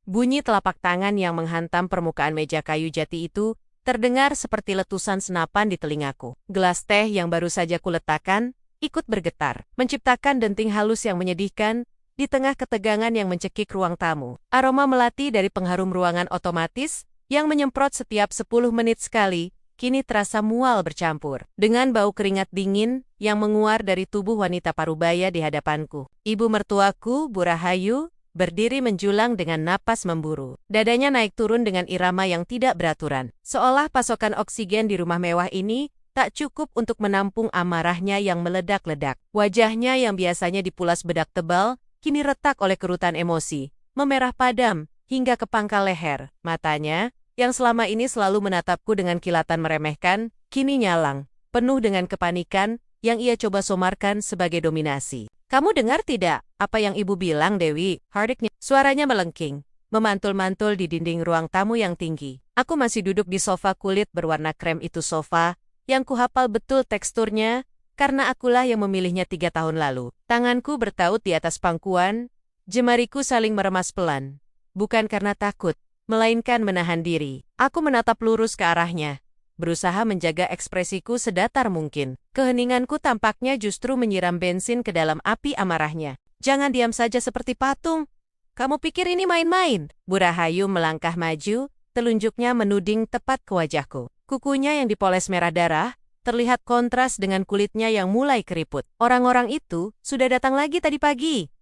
Bunyi telapak tangan yang menghantam permukaan meja kayu jati itu terdengar seperti letusan senapan di telingaku. Gelas teh yang baru saja kuletakkan ikut bergetar, menciptakan denting halus yang menyedihkan di tengah ketegangan yang mencekik ruang tamu. Aroma melati dari pengharum ruangan otomatis yang menyemprot setiap 10 menit sekali, kini terasa mual bercampur dengan bau keringat dingin yang menguar dari tubuh wanita parubaya di hadapanku. Ibu mertuaku, Bu Rahayu, berdiri menjulang dengan napas memburu. Dadanya naik turun dengan irama yang tidak beraturan. Seolah pasokan oksigen di rumah mewah ini tak cukup untuk menampung amarahnya yang meledak-ledak. Wajahnya yang biasanya dipulas bedak tebal, kini retak oleh kerutan emosi, memerah padam hingga ke pangkal leher. Matanya, yang selama ini selalu menatapku dengan kilatan meremehkan, kini nyalang, penuh dengan kepanikan yang ia coba somarkan sebagai dominasi. "Kamu dengar tidak apa yang ibu bilang, Dewi?" Hardiknya. Suaranya melengking, memantul-mantul di dinding ruang tamu yang tinggi. Aku masih duduk di sofa kulit berwarna krem itu, sofa yang kuhafal betul teksturnya, karena akulah yang memilihnya 3 tahun lalu. Tanganku bertaut di atas pangkuan, jemariku saling meremas pelan. Bukan karena takut, melainkan menahan diri. Aku menatap lurus ke arahnya, berusaha menjaga ekspresiku sedatar mungkin. Keheninganku tampaknya justru menyiram bensin ke dalam api amarahnya. "Jangan diam saja seperti patung. Kamu pikir ini main-main?" Bu Rahayu melangkah maju, telunjuknya menuding tepat ke wajahku. Kukunya yang dipoles merah darah terlihat kontras dengan kulitnya yang mulai keriput. "Orang-orang itu sudah datang lagi tadi pagi."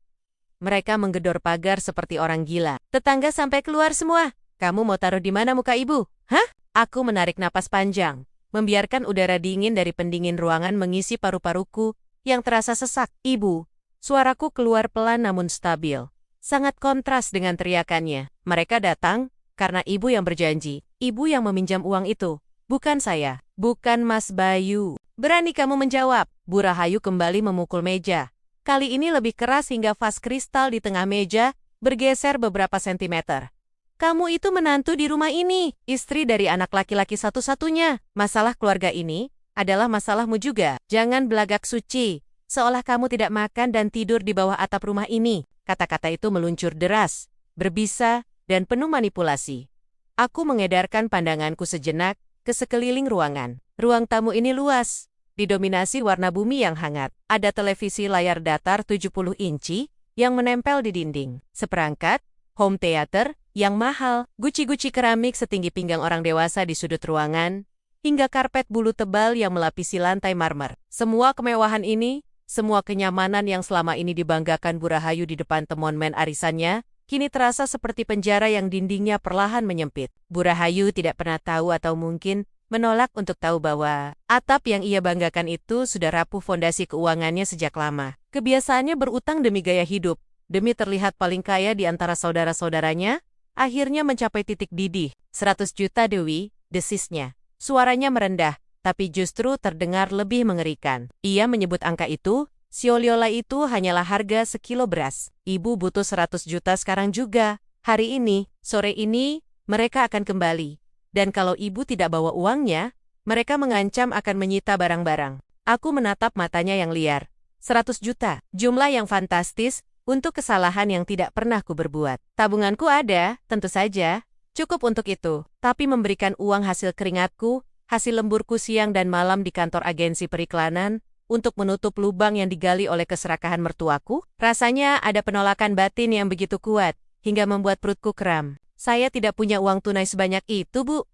Mereka menggedor pagar seperti orang gila. "Tetangga sampai keluar semua. Kamu mau taruh di mana muka ibu? Hah?" Aku menarik napas panjang, membiarkan udara dingin dari pendingin ruangan mengisi paru-paruku yang terasa sesak. "Ibu." Suaraku keluar pelan namun stabil. Sangat kontras dengan teriakannya. "Mereka datang karena ibu yang berjanji. Ibu yang meminjam uang itu. Bukan saya. Bukan Mas Bayu. Berani kamu menjawab?" Bu Rahayu kembali memukul meja. Kali ini lebih keras hingga vas kristal di tengah meja bergeser beberapa sentimeter. "Kamu itu menantu di rumah ini, istri dari anak laki-laki satu-satunya. Masalah keluarga ini adalah masalahmu juga. Jangan belagak suci, seolah kamu tidak makan dan tidur di bawah atap rumah ini." Kata-kata itu meluncur deras, berbisa, dan penuh manipulasi. Aku mengedarkan pandanganku sejenak ke sekeliling ruangan. Ruang tamu ini luas, didominasi warna bumi yang hangat. Ada televisi layar datar 70 inci yang menempel di dinding. Seperangkat home theater yang mahal, guci-guci keramik setinggi pinggang orang dewasa di sudut ruangan, hingga karpet bulu tebal yang melapisi lantai marmer. Semua kemewahan ini, semua kenyamanan yang selama ini dibanggakan Bu Rahayu di depan temonmen arisannya, kini terasa seperti penjara yang dindingnya perlahan menyempit. Bu Rahayu tidak pernah tahu atau mungkin menolak untuk tahu bahwa atap yang ia banggakan itu sudah rapuh fondasi keuangannya sejak lama. Kebiasaannya berutang demi gaya hidup, demi terlihat paling kaya di antara saudara-saudaranya, akhirnya mencapai titik didih. 100 juta, Dewi, desisnya. Suaranya merendah, tapi justru terdengar lebih mengerikan. Ia menyebut angka itu. Sioliola itu hanyalah harga sekilo beras. Ibu butuh 100 juta sekarang juga. Hari ini, sore ini, mereka akan kembali. Dan kalau ibu tidak bawa uangnya, mereka mengancam akan menyita barang-barang. Aku menatap matanya yang liar. 100 juta, jumlah yang fantastis untuk kesalahan yang tidak pernah ku berbuat. Tabunganku ada, tentu saja, cukup untuk itu. Tapi memberikan uang hasil keringatku, hasil lemburku siang dan malam di kantor agensi periklanan, untuk menutup lubang yang digali oleh keserakahan mertuaku, rasanya ada penolakan batin yang begitu kuat, hingga membuat perutku kram. "Saya tidak punya uang tunai sebanyak itu, Bu."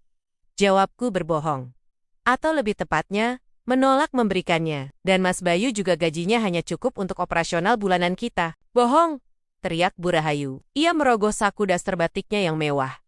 Jawabku berbohong. Atau lebih tepatnya, menolak memberikannya. Dan Mas Bayu juga gajinya hanya cukup untuk operasional bulanan kita. "Bohong!" teriak Bu Rahayu. Ia merogoh saku daster batiknya yang mewah,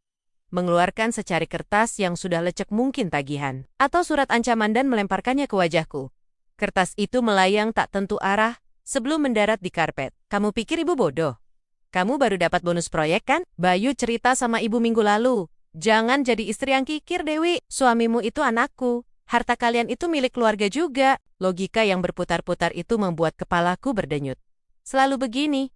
mengeluarkan secari kertas yang sudah lecek mungkin tagihan, atau surat ancaman dan melemparkannya ke wajahku. Kertas itu melayang tak tentu arah sebelum mendarat di karpet. "Kamu pikir ibu bodoh? Kamu baru dapat bonus proyek kan? Bayu cerita sama ibu minggu lalu. Jangan jadi istri yang kikir, Dewi. Suamimu itu anakku. Harta kalian itu milik keluarga juga." Logika yang berputar-putar itu membuat kepalaku berdenyut. Selalu begini.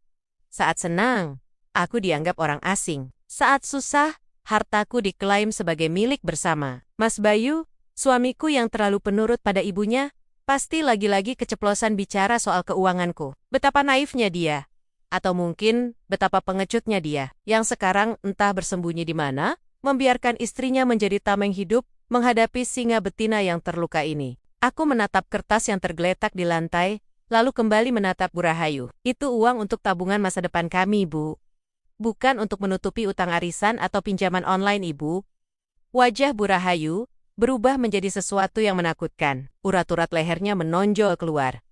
Saat senang, aku dianggap orang asing. Saat susah, hartaku diklaim sebagai milik bersama. Mas Bayu, suamiku yang terlalu penurut pada ibunya, pasti lagi-lagi keceplosan bicara soal keuanganku. Betapa naifnya dia. Atau mungkin betapa pengecutnya dia, yang sekarang entah bersembunyi di mana, membiarkan istrinya menjadi tameng hidup menghadapi singa betina yang terluka ini. Aku menatap kertas yang tergeletak di lantai, lalu kembali menatap Bu Rahayu. Itu uang untuk tabungan masa depan kami, Bu. Bukan untuk menutupi utang arisan atau pinjaman online, Ibu. Wajah Bu Rahayu berubah menjadi sesuatu yang menakutkan. Urat-urat lehernya menonjol keluar.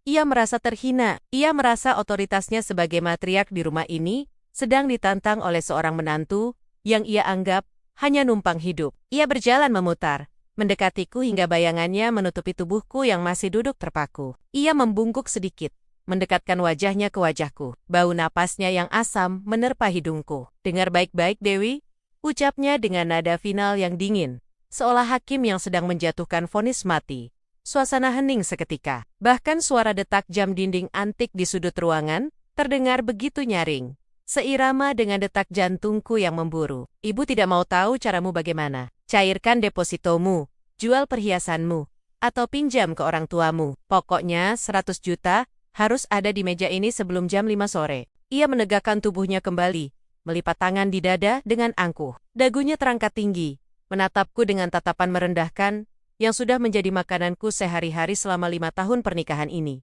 Ia merasa terhina. Ia merasa otoritasnya sebagai matriark di rumah ini sedang ditantang oleh seorang menantu yang ia anggap hanya numpang hidup. Ia berjalan memutar, mendekatiku hingga bayangannya menutupi tubuhku yang masih duduk terpaku. Ia membungkuk sedikit, mendekatkan wajahnya ke wajahku. Bau napasnya yang asam menerpa hidungku. "Dengar baik-baik, Dewi," ucapnya dengan nada final yang dingin, seolah hakim yang sedang menjatuhkan vonis mati. Suasana hening seketika. Bahkan suara detak jam dinding antik di sudut ruangan terdengar begitu nyaring, seirama dengan detak jantungku yang memburu. "Ibu tidak mau tahu caramu bagaimana. Cairkan depositomu, jual perhiasanmu, atau pinjam ke orang tuamu. Pokoknya 100 juta harus ada di meja ini sebelum jam 5 sore. Ia menegakkan tubuhnya kembali, melipat tangan di dada dengan angkuh. Dagunya terangkat tinggi, menatapku dengan tatapan merendahkan, yang sudah menjadi makananku sehari-hari selama 5 tahun pernikahan ini.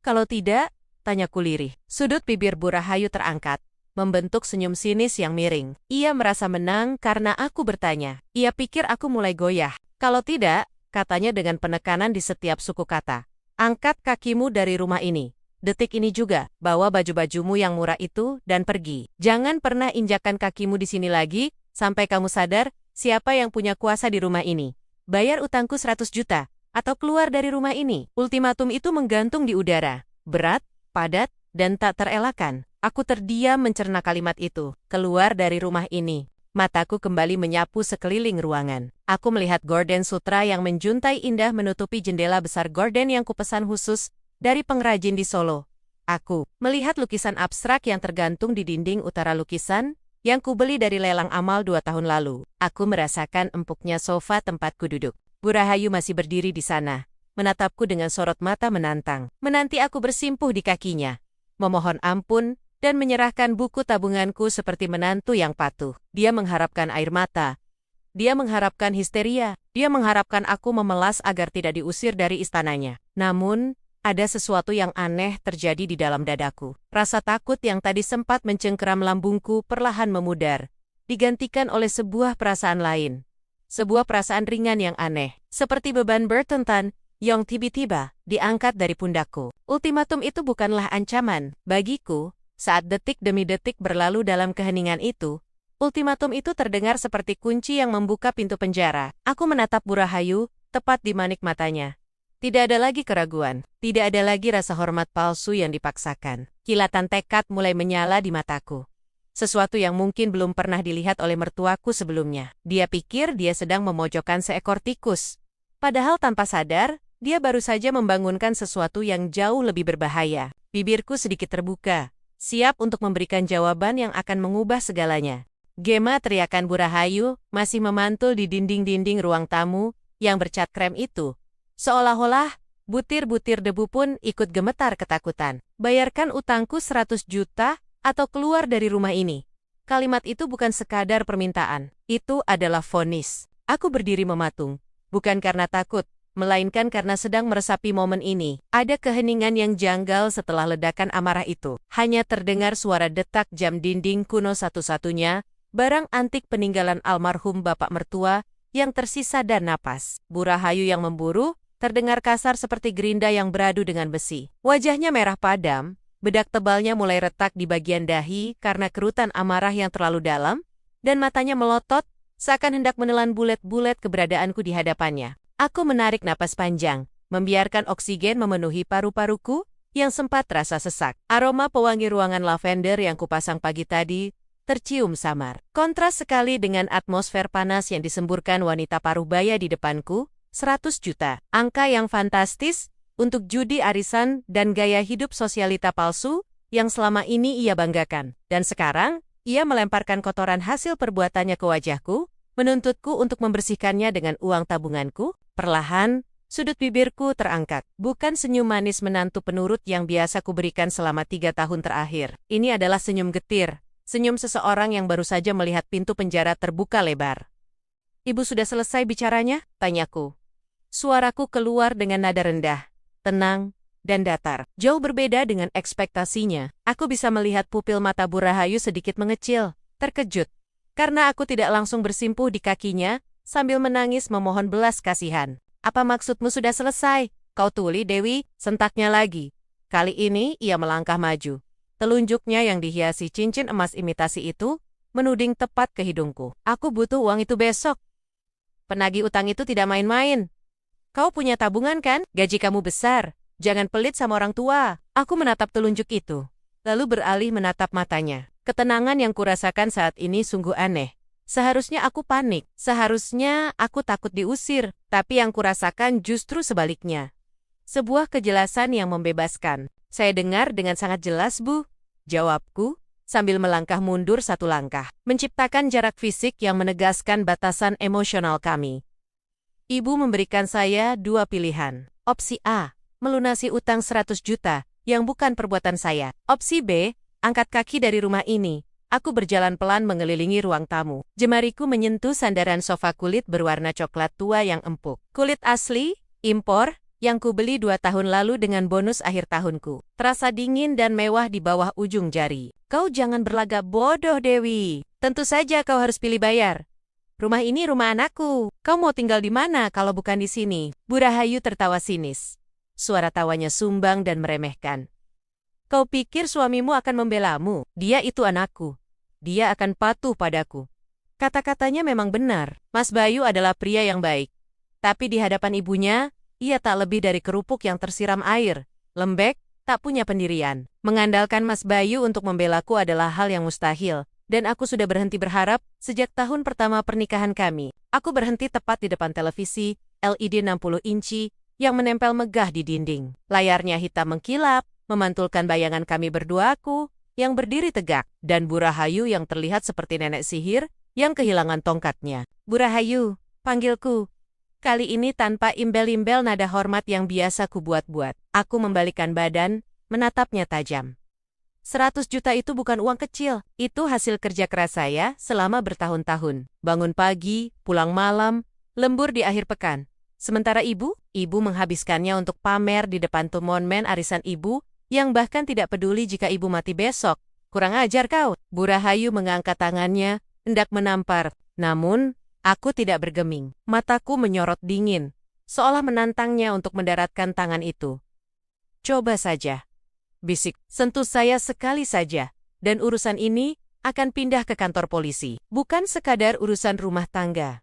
"Kalau tidak," tanyaku lirih. Sudut bibir Bu Rahayu terangkat, membentuk senyum sinis yang miring. Ia merasa menang karena aku bertanya. Ia pikir aku mulai goyah. "Kalau tidak," katanya dengan penekanan di setiap suku kata, "angkat kakimu dari rumah ini. Detik ini juga, bawa baju-bajumu yang murah itu dan pergi. Jangan pernah injakkan kakimu di sini lagi, sampai kamu sadar siapa yang punya kuasa di rumah ini. Bayar utangku 100 juta, atau keluar dari rumah ini." Ultimatum itu menggantung di udara. Berat, padat, dan tak terelakkan. Aku terdiam mencerna kalimat itu. Keluar dari rumah ini. Mataku kembali menyapu sekeliling ruangan. Aku melihat gorden sutra yang menjuntai indah menutupi jendela besar gorden yang kupesan khusus dari pengrajin di Solo. Aku melihat lukisan abstrak yang tergantung di dinding utara lukisan yang kubeli dari lelang amal 2 tahun lalu. Aku merasakan empuknya sofa tempatku duduk. Bu Rahayu masih berdiri di sana, menatapku dengan sorot mata menantang. Menanti aku bersimpuh di kakinya, memohon ampun, dan menyerahkan buku tabunganku seperti menantu yang patuh. Dia mengharapkan air mata. Dia mengharapkan histeria. Dia mengharapkan aku memelas agar tidak diusir dari istananya. Namun, ada sesuatu yang aneh terjadi di dalam dadaku. Rasa takut yang tadi sempat mencengkeram lambungku perlahan memudar, digantikan oleh sebuah perasaan lain. Sebuah perasaan ringan yang aneh, seperti beban bertentan yang tiba-tiba diangkat dari pundakku. Ultimatum itu bukanlah ancaman. Bagiku, saat detik demi detik berlalu dalam keheningan itu, ultimatum itu terdengar seperti kunci yang membuka pintu penjara. Aku menatap Bu Rahayu, tepat di manik matanya. Tidak ada lagi keraguan, tidak ada lagi rasa hormat palsu yang dipaksakan. Kilatan tekad mulai menyala di mataku. Sesuatu yang mungkin belum pernah dilihat oleh mertuaku sebelumnya. Dia pikir dia sedang memojokkan seekor tikus. Padahal tanpa sadar, dia baru saja membangunkan sesuatu yang jauh lebih berbahaya. Bibirku sedikit terbuka, siap untuk memberikan jawaban yang akan mengubah segalanya. Gema, teriakan Bu Rahayu masih memantul di dinding-dinding ruang tamu yang bercat krem itu. Seolah-olah, butir-butir debu pun ikut gemetar ketakutan. "Bayarkan utangku 100 juta atau keluar dari rumah ini." Kalimat itu bukan sekadar permintaan. Itu adalah vonis. Aku berdiri mematung. Bukan karena takut, melainkan karena sedang meresapi momen ini. Ada keheningan yang janggal setelah ledakan amarah itu. Hanya terdengar suara detak jam dinding kuno satu-satunya, barang antik peninggalan almarhum bapak mertua, yang tersisa dan napas. Bu Rahayu yang memburu, terdengar kasar seperti gerinda yang beradu dengan besi. Wajahnya merah padam, bedak tebalnya mulai retak di bagian dahi karena kerutan amarah yang terlalu dalam, dan matanya melotot, seakan hendak menelan bulet-bulet keberadaanku di hadapannya. Aku menarik napas panjang, membiarkan oksigen memenuhi paru-paruku yang sempat terasa sesak. Aroma pewangi ruangan lavender yang kupasang pagi tadi tercium samar. Kontras sekali dengan atmosfer panas yang disemburkan wanita paruh baya di depanku. 100 juta, angka yang fantastis untuk judi arisan dan gaya hidup sosialita palsu yang selama ini ia banggakan. Dan sekarang, ia melemparkan kotoran hasil perbuatannya ke wajahku, menuntutku untuk membersihkannya dengan uang tabunganku. Perlahan, Sudut bibirku terangkat. Bukan senyum manis menantu penurut yang biasa kuberikan selama 3 tahun terakhir. Ini adalah senyum getir. Senyum seseorang yang baru saja melihat pintu penjara terbuka lebar. Ibu sudah selesai bicaranya? Tanyaku. Suaraku keluar dengan nada rendah, tenang, dan datar. Jauh berbeda dengan ekspektasinya. Aku bisa melihat pupil mata Bu Rahayu sedikit mengecil, terkejut. Karena aku tidak langsung bersimpuh di kakinya, sambil menangis memohon belas kasihan. Apa maksudmu sudah selesai? Kau tuli, Dewi, sentaknya lagi. Kali ini ia melangkah maju. Telunjuknya yang dihiasi cincin emas imitasi itu, menuding tepat ke hidungku. Aku butuh uang itu besok. Penagih utang itu tidak main-main. Kau punya tabungan kan? Gaji kamu besar. Jangan pelit sama orang tua. Aku menatap telunjuk itu. Lalu beralih menatap matanya. Ketenangan yang kurasakan saat ini sungguh aneh. Seharusnya aku panik. Seharusnya aku takut diusir. Tapi yang kurasakan justru sebaliknya. Sebuah kejelasan yang membebaskan. Saya dengar dengan sangat jelas, Bu. Jawabku, sambil melangkah mundur 1 langkah. Menciptakan jarak fisik yang menegaskan batasan emosional kami. Ibu memberikan saya 2 pilihan. Opsi A, melunasi utang 100 juta, yang bukan perbuatan saya. Opsi B, angkat kaki dari rumah ini. Aku berjalan pelan mengelilingi ruang tamu. Jemariku menyentuh sandaran sofa kulit berwarna coklat tua yang empuk. Kulit asli, impor, yang kubeli 2 tahun lalu dengan bonus akhir tahunku. Terasa dingin dan mewah di bawah ujung jari. Kau jangan berlagak bodoh, Dewi. Tentu saja kau harus pilih bayar. Rumah ini rumah anakku. Kau mau tinggal di mana kalau bukan di sini? Bu Rahayu tertawa sinis. Suara tawanya sumbang dan meremehkan. Kau pikir suamimu akan membelamu? Dia itu anakku. Dia akan patuh padaku. Kata-katanya memang benar. Mas Bayu adalah pria yang baik. Tapi di hadapan ibunya, ia tak lebih dari kerupuk yang tersiram air. Lembek, tak punya pendirian. Mengandalkan Mas Bayu untuk membelaku adalah hal yang mustahil. Dan aku sudah berhenti berharap sejak tahun pertama pernikahan kami. Aku berhenti tepat di depan televisi LED 60 inci yang menempel megah di dinding. Layarnya hitam mengkilap, memantulkan bayangan kami berduaku yang berdiri tegak, dan Bu Rahayu yang terlihat seperti nenek sihir yang kehilangan tongkatnya. Bu Rahayu, panggilku. Kali ini tanpa imbel-imbel nada hormat yang biasa kubuat-buat. Aku membalikkan badan, menatapnya tajam. 100 juta itu bukan uang kecil. Itu hasil kerja keras saya selama bertahun-tahun. Bangun pagi, pulang malam, lembur di akhir pekan. Sementara ibu menghabiskannya untuk pamer di depan monumen arisan ibu, yang bahkan tidak peduli jika ibu mati besok. Kurang ajar kau. Bu Rahayu mengangkat tangannya, hendak menampar. Namun, aku tidak bergeming. Mataku menyorot dingin, seolah menantangnya untuk mendaratkan tangan itu. Coba saja. Bisik, sentuh saya sekali saja. Dan urusan ini akan pindah ke kantor polisi. Bukan sekadar urusan rumah tangga.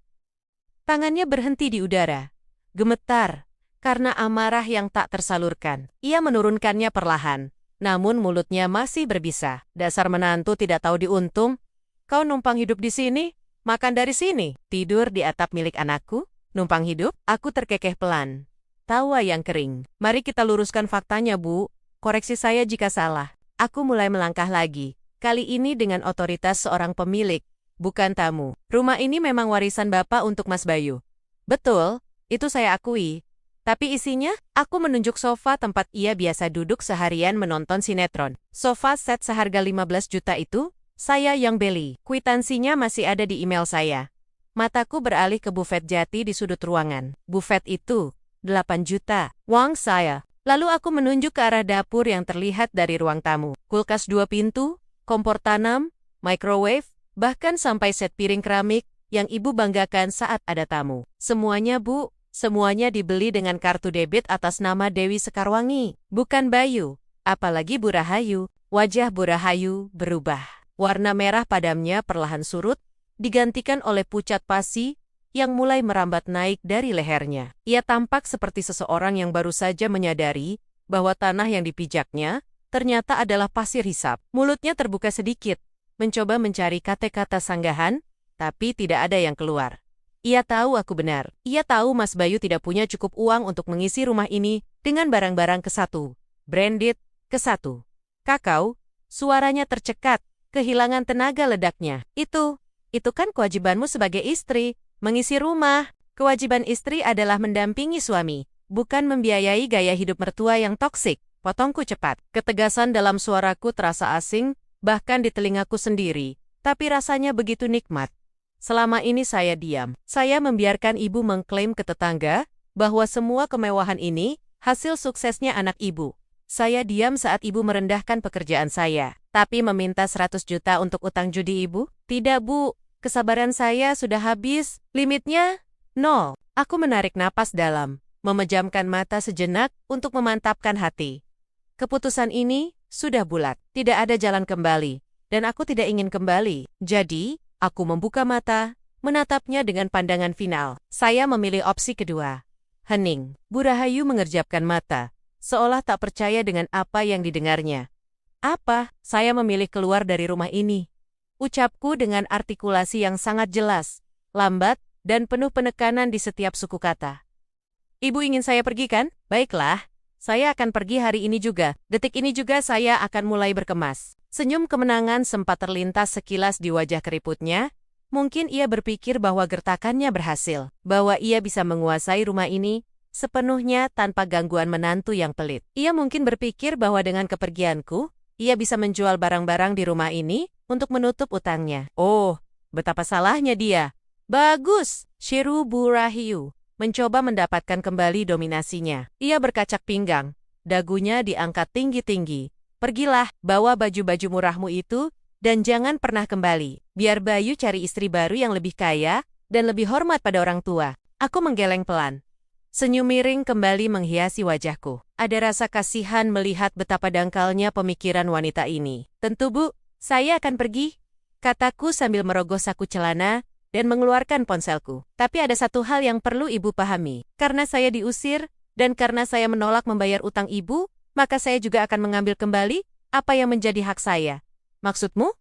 Tangannya berhenti di udara. Gemetar. Karena amarah yang tak tersalurkan. Ia menurunkannya perlahan. Namun mulutnya masih berbisa. Dasar menantu tidak tahu diuntung. Kau numpang hidup di sini? Makan dari sini? Tidur di atap milik anakku? Numpang hidup? Aku terkekeh pelan. Tawa yang kering. Mari kita luruskan faktanya, Bu. Koreksi saya jika salah. Aku mulai melangkah lagi. Kali ini dengan otoritas seorang pemilik. Bukan tamu. Rumah ini memang warisan Bapak untuk Mas Bayu. Betul, itu saya akui. Tapi isinya, aku menunjuk sofa tempat ia biasa duduk seharian menonton sinetron. Sofa set seharga 15 juta itu, saya yang beli. Kwitansinya masih ada di email saya. Mataku beralih ke bufet jati di sudut ruangan. Bufet itu, 8 juta. Uang saya. Lalu aku menunjuk ke arah dapur yang terlihat dari ruang tamu. Kulkas 2 pintu, kompor tanam, microwave, bahkan sampai set piring keramik yang ibu banggakan saat ada tamu. Semuanya, Bu. Semuanya dibeli dengan kartu debit atas nama Dewi Sekarwangi, bukan Bayu. Apalagi Bu Rahayu. Wajah Bu Rahayu berubah. Warna merah padamnya perlahan surut, digantikan oleh pucat pasi yang mulai merambat naik dari lehernya. Ia tampak seperti seseorang yang baru saja menyadari bahwa tanah yang dipijaknya ternyata adalah pasir hisap. Mulutnya terbuka sedikit, mencoba mencari kata-kata sanggahan, tapi tidak ada yang keluar. Ia tahu aku benar. Ia tahu Mas Bayu tidak punya cukup uang untuk mengisi rumah ini dengan barang-barang ke-1. Branded, ke-1. Kakao, suaranya tercekat, kehilangan tenaga ledaknya. Itu kan kewajibanmu sebagai istri, mengisi rumah. Kewajiban istri adalah mendampingi suami, bukan membiayai gaya hidup mertua yang toksik, potongku cepat. Ketegasan dalam suaraku terasa asing, bahkan di telingaku sendiri, tapi rasanya begitu nikmat. Selama ini saya diam. Saya membiarkan ibu mengklaim ke tetangga bahwa semua kemewahan ini hasil suksesnya anak ibu. Saya diam saat ibu merendahkan pekerjaan saya. Tapi meminta 100 juta untuk utang judi ibu? Tidak, Bu. Kesabaran saya sudah habis. Limitnya 0. Aku menarik napas dalam, memejamkan mata sejenak untuk memantapkan hati. Keputusan ini sudah bulat. Tidak ada jalan kembali. Dan aku tidak ingin kembali. Jadi, aku membuka mata, menatapnya dengan pandangan final. Saya memilih opsi kedua. Hening. Bu Rahayu mengerjapkan mata, seolah tak percaya dengan apa yang didengarnya. Apa? Saya memilih keluar dari rumah ini. Ucapku dengan artikulasi yang sangat jelas, lambat, dan penuh penekanan di setiap suku kata. Ibu ingin saya pergi kan? Baiklah. Saya akan pergi hari ini juga. Detik ini juga saya akan mulai berkemas. Senyum kemenangan sempat terlintas sekilas di wajah keriputnya. Mungkin ia berpikir bahwa gertakannya berhasil, bahwa ia bisa menguasai rumah ini sepenuhnya tanpa gangguan menantu yang pelit. Ia mungkin berpikir bahwa dengan kepergianku, ia bisa menjual barang-barang di rumah ini untuk menutup utangnya. Oh, betapa salahnya dia. Bagus, Shiru Bu Rahayu mencoba mendapatkan kembali dominasinya. Ia berkacak pinggang, dagunya diangkat tinggi-tinggi. Pergilah, bawa baju-baju murahmu itu, dan jangan pernah kembali. Biar Bayu cari istri baru yang lebih kaya, dan lebih hormat pada orang tua. Aku menggeleng pelan. Senyum miring kembali menghiasi wajahku. Ada rasa kasihan melihat betapa dangkalnya pemikiran wanita ini. Tentu, Bu, saya akan pergi, kataku sambil merogoh saku celana, dan mengeluarkan ponselku. Tapi ada satu hal yang perlu ibu pahami. Karena saya diusir, dan karena saya menolak membayar utang ibu, maka saya juga akan mengambil kembali apa yang menjadi hak saya. Maksudmu?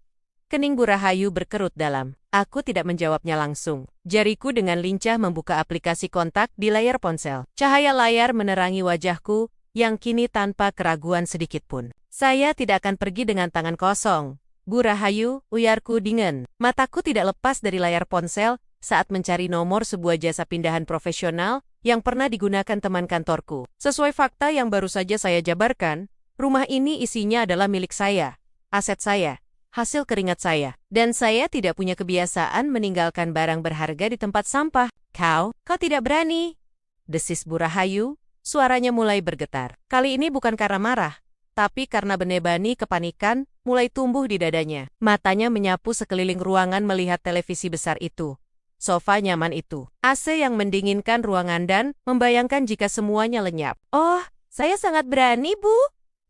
Kening Bu Rahayu berkerut dalam. Aku tidak menjawabnya langsung. Jariku dengan lincah membuka aplikasi kontak di layar ponsel. Cahaya layar menerangi wajahku, yang kini tanpa keraguan sedikitpun. Saya tidak akan pergi dengan tangan kosong. Bu Rahayu, uyarku dingin. Mataku tidak lepas dari layar ponsel saat mencari nomor sebuah jasa pindahan profesional yang pernah digunakan teman kantorku. Sesuai fakta yang baru saja saya jabarkan, rumah ini isinya adalah milik saya, aset saya, hasil keringat saya. Dan saya tidak punya kebiasaan meninggalkan barang berharga di tempat sampah. Kau tidak berani, desis Bu Rahayu, suaranya mulai bergetar. Kali ini bukan karena marah, tapi karena benebani kepanikan mulai tumbuh di dadanya. Matanya menyapu sekeliling ruangan melihat televisi besar itu, sofa nyaman itu, AC yang mendinginkan ruangan dan membayangkan jika semuanya lenyap. Oh, saya sangat berani, Bu,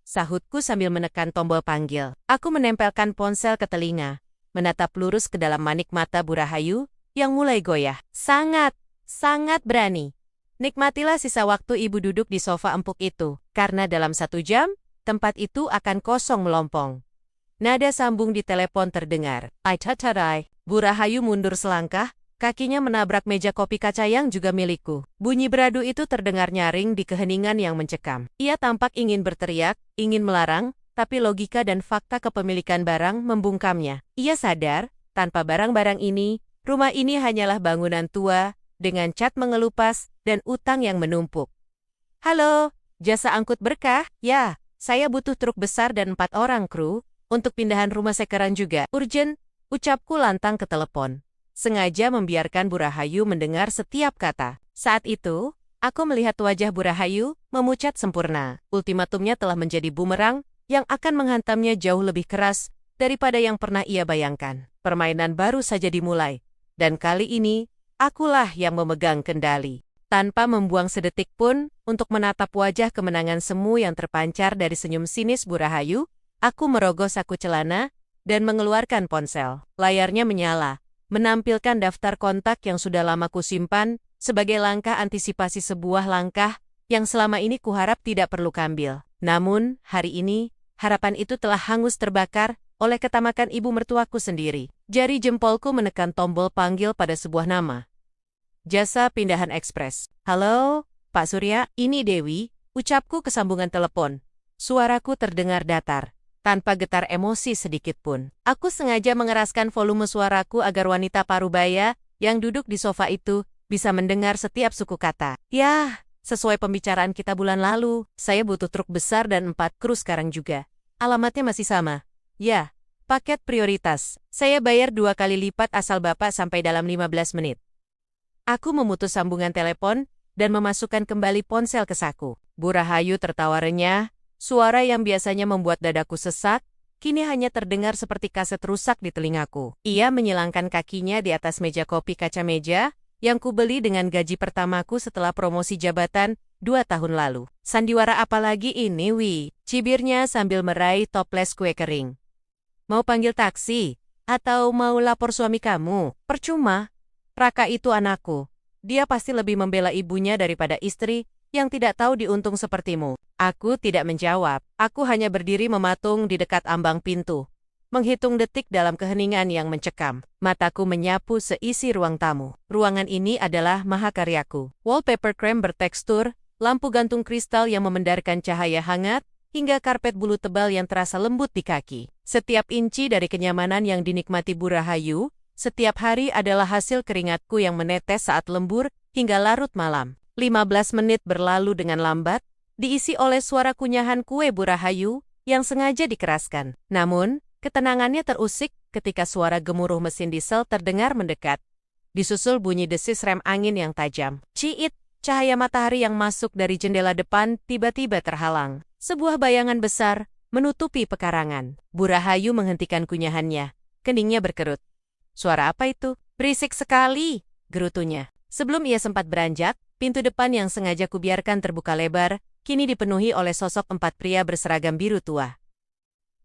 sahutku sambil menekan tombol panggil. Aku menempelkan ponsel ke telinga, menatap lurus ke dalam manik mata Bu Rahayu yang mulai goyah. Sangat berani. Nikmatilah sisa waktu ibu duduk di sofa empuk itu, karena dalam 1 jam, tempat itu akan kosong melompong. Nada sambung di telepon terdengar. Ai. Bu Rahayu mundur selangkah, kakinya menabrak meja kopi kaca yang juga milikku. Bunyi beradu itu terdengar nyaring di keheningan yang mencekam. Ia tampak ingin berteriak, ingin melarang, tapi logika dan fakta kepemilikan barang membungkamnya. Ia sadar, tanpa barang-barang ini, rumah ini hanyalah bangunan tua, dengan cat mengelupas, dan utang yang menumpuk. Halo, jasa angkut berkah? Ya. Saya butuh truk besar dan 4 orang kru, untuk pindahan rumah sekarang juga. Urgent, ucapku lantang ke telepon. Sengaja membiarkan Bu Rahayu mendengar setiap kata. Saat itu, aku melihat wajah Bu Rahayu memucat sempurna. Ultimatumnya telah menjadi bumerang yang akan menghantamnya jauh lebih keras daripada yang pernah ia bayangkan. Permainan baru saja dimulai, dan kali ini, akulah yang memegang kendali. Tanpa membuang sedetik pun untuk menatap wajah kemenangan semu yang terpancar dari senyum sinis Bu Rahayu, aku merogoh saku celana dan mengeluarkan ponsel. Layarnya menyala, menampilkan daftar kontak yang sudah lama kusimpan sebagai langkah antisipasi sebuah langkah yang selama ini kuharap tidak perlu kambil. Namun, hari ini, harapan itu telah hangus terbakar oleh ketamakan ibu mertuaku sendiri. Jari jempolku menekan tombol panggil pada sebuah nama. Jasa Pindahan Ekspres. Halo, Pak Surya, ini Dewi, ucapku ke sambungan telepon. Suaraku terdengar datar, tanpa getar emosi sedikit pun. Aku sengaja mengeraskan volume suaraku agar wanita parubaya yang duduk di sofa itu bisa mendengar setiap suku kata. Yah, Sesuai pembicaraan kita bulan lalu, saya butuh truk besar dan 4 kru sekarang juga. Alamatnya masih sama. Ya, paket prioritas. Saya bayar 2 kali lipat asal Bapak sampai dalam 15 menit. Aku memutus sambungan telepon dan memasukkan kembali ponsel ke saku. Bu Rahayu tertawa renyah, suara yang biasanya membuat dadaku sesak, kini hanya terdengar seperti kaset rusak di telingaku. Ia menyilangkan kakinya di atas meja kopi kaca meja, yang kubeli dengan gaji pertamaku setelah promosi jabatan 2 tahun lalu. Sandiwara apa lagi ini, Wi? Cibirnya sambil meraih toples kue kering. Mau panggil taksi? Atau mau lapor suami kamu? Percuma. Raka itu anakku. Dia pasti lebih membela ibunya daripada istri yang tidak tahu diuntung sepertimu. Aku tidak menjawab. Aku hanya berdiri mematung di dekat ambang pintu, menghitung detik dalam keheningan yang mencekam. Mataku menyapu seisi ruang tamu. Ruangan ini adalah mahakaryaku. Wallpaper krem bertekstur, lampu gantung kristal yang memendarkan cahaya hangat, hingga karpet bulu tebal yang terasa lembut di kaki. Setiap inci dari kenyamanan yang dinikmati Bu Rahayu, setiap hari adalah hasil keringatku yang menetes saat lembur hingga larut malam. 15 menit berlalu dengan lambat, diisi oleh suara kunyahan kue Bu Rahayu yang sengaja dikeraskan. Namun, ketenangannya terusik ketika suara gemuruh mesin diesel terdengar mendekat. Disusul bunyi desis rem angin yang tajam. Ciit, cahaya matahari yang masuk dari jendela depan tiba-tiba terhalang. Sebuah bayangan besar menutupi pekarangan. Bu Rahayu menghentikan kunyahannya. Keningnya berkerut. Suara apa itu? Berisik sekali, gerutunya. Sebelum ia sempat beranjak, pintu depan yang sengaja kubiarkan terbuka lebar, kini dipenuhi oleh sosok 4 pria berseragam biru tua.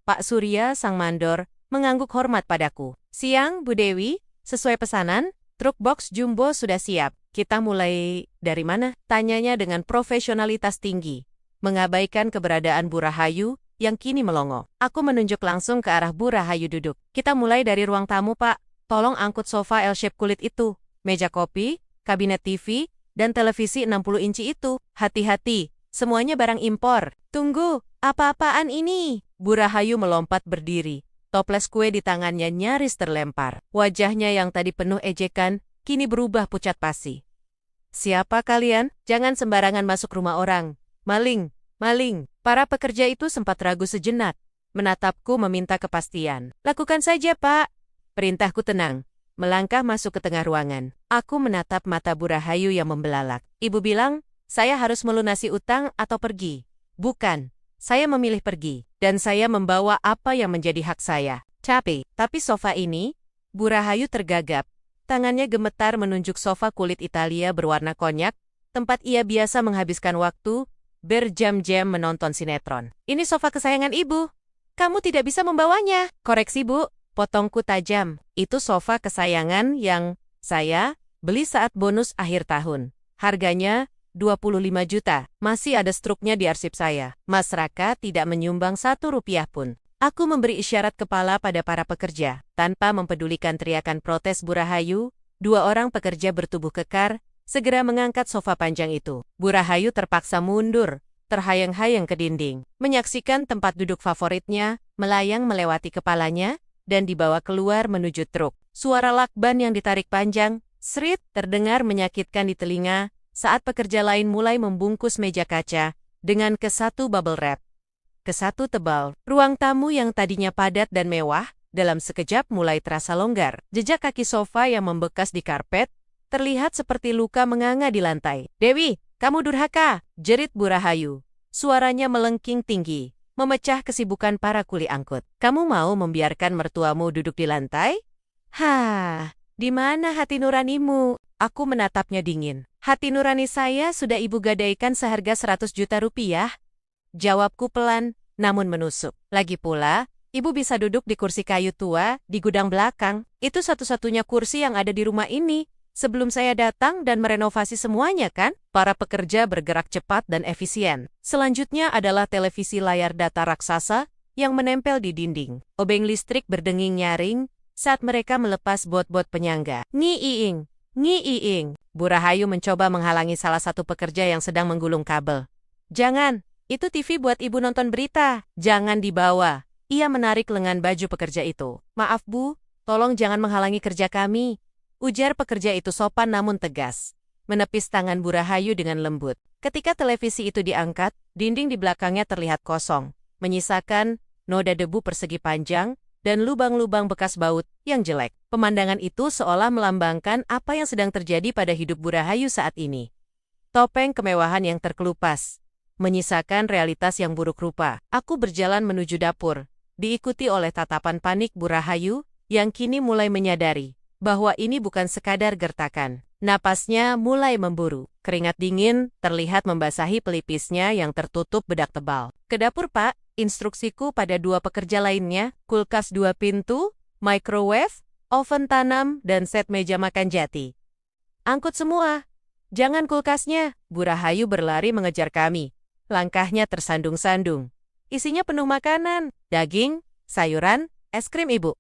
Pak Surya, sang mandor, mengangguk hormat padaku. Siang, Bu Dewi, sesuai pesanan, truk box jumbo sudah siap. Kita mulai dari mana? Tanyanya dengan profesionalitas tinggi, mengabaikan keberadaan Bu Rahayu yang kini melongo. Aku menunjuk langsung ke arah Bu Rahayu duduk. Kita mulai dari ruang tamu, Pak. Tolong angkut sofa L-shape kulit itu, meja kopi, kabinet TV, dan televisi 60 inci itu. Hati-hati, semuanya barang impor. Tunggu, apa-apaan ini? Bu Rahayu melompat berdiri. Toples kue di tangannya nyaris terlempar. Wajahnya yang tadi penuh ejekan, kini berubah pucat pasi. Siapa kalian? Jangan sembarangan masuk rumah orang. Maling, maling. Para pekerja itu sempat ragu sejenak. Menatapku meminta kepastian. Lakukan saja, Pak. Perintahku tenang. Melangkah masuk ke tengah ruangan. Aku menatap mata Bu Rahayu yang membelalak. Ibu bilang, saya harus melunasi utang atau pergi. Bukan, saya memilih pergi. Dan saya membawa apa yang menjadi hak saya. Tapi sofa ini, Bu Rahayu tergagap. Tangannya gemetar menunjuk sofa kulit Italia berwarna konyak, tempat ia biasa menghabiskan waktu, berjam-jam menonton sinetron. Ini sofa kesayangan ibu. Kamu tidak bisa membawanya. Koreksi, Bu. Potongku tajam. Itu sofa kesayangan yang saya beli saat bonus akhir tahun. Harganya 25 juta. Masih ada struknya di arsip saya. Mas Raka tidak menyumbang 1 rupiah pun. Aku memberi isyarat kepala pada para pekerja. Tanpa mempedulikan teriakan protes Bu Rahayu, 2 orang pekerja bertubuh kekar segera mengangkat sofa panjang itu. Bu Rahayu terpaksa mundur, terhayang-hayang ke dinding. Menyaksikan tempat duduk favoritnya melayang melewati kepalanya dan dibawa keluar menuju truk. Suara lakban yang ditarik panjang, srit, terdengar menyakitkan di telinga saat pekerja lain mulai membungkus meja kaca dengan kesatu bubble wrap. Kesatu tebal. Ruang tamu yang tadinya padat dan mewah, dalam sekejap mulai terasa longgar. Jejak kaki sofa yang membekas di karpet terlihat seperti luka menganga di lantai. Dewi, kamu durhaka, jerit Bu Rahayu. Suaranya melengking tinggi, memecah kesibukan para kuli angkut. Kamu mau membiarkan mertuamu duduk di lantai? Hah, di mana hati nuranimu? Aku menatapnya dingin. Hati nurani saya sudah ibu gadaikan seharga 100 juta rupiah. Jawabku pelan, namun menusuk. Lagi pula, ibu bisa duduk di kursi kayu tua di gudang belakang. Itu satu-satunya kursi yang ada di rumah ini. Sebelum saya datang dan merenovasi semuanya kan? Para pekerja bergerak cepat dan efisien. Selanjutnya adalah televisi layar datar raksasa yang menempel di dinding. Obeng listrik berdenging nyaring saat mereka melepas bot-bot penyangga. Nyi Iing. Bu Rahayu mencoba menghalangi salah satu pekerja yang sedang menggulung kabel. Jangan, itu TV buat ibu nonton berita. Jangan dibawa. Ia menarik lengan baju pekerja itu. Maaf Bu, tolong jangan menghalangi kerja kami. Ujar pekerja itu sopan namun tegas. menepis tangan Bu Rahayu dengan lembut. Ketika televisi itu diangkat, dinding di belakangnya terlihat kosong, menyisakan noda debu persegi panjang dan lubang-lubang bekas baut yang jelek. Pemandangan itu seolah melambangkan apa yang sedang terjadi pada hidup Bu Rahayu saat ini. Topeng kemewahan yang terkelupas, menyisakan realitas yang buruk rupa. Aku berjalan menuju dapur, diikuti oleh tatapan panik Bu Rahayu yang kini mulai menyadari bahwa ini bukan sekadar gertakan. Napasnya mulai memburu. Keringat dingin terlihat membasahi pelipisnya yang tertutup bedak tebal. Ke dapur, Pak. Instruksiku pada 2 pekerja lainnya, kulkas 2 pintu, microwave, oven tanam, dan set meja makan jati. Angkut semua. Jangan kulkasnya. Bu Rahayu berlari mengejar kami. Langkahnya tersandung-sandung. Isinya penuh makanan, daging, sayuran, es krim Ibu.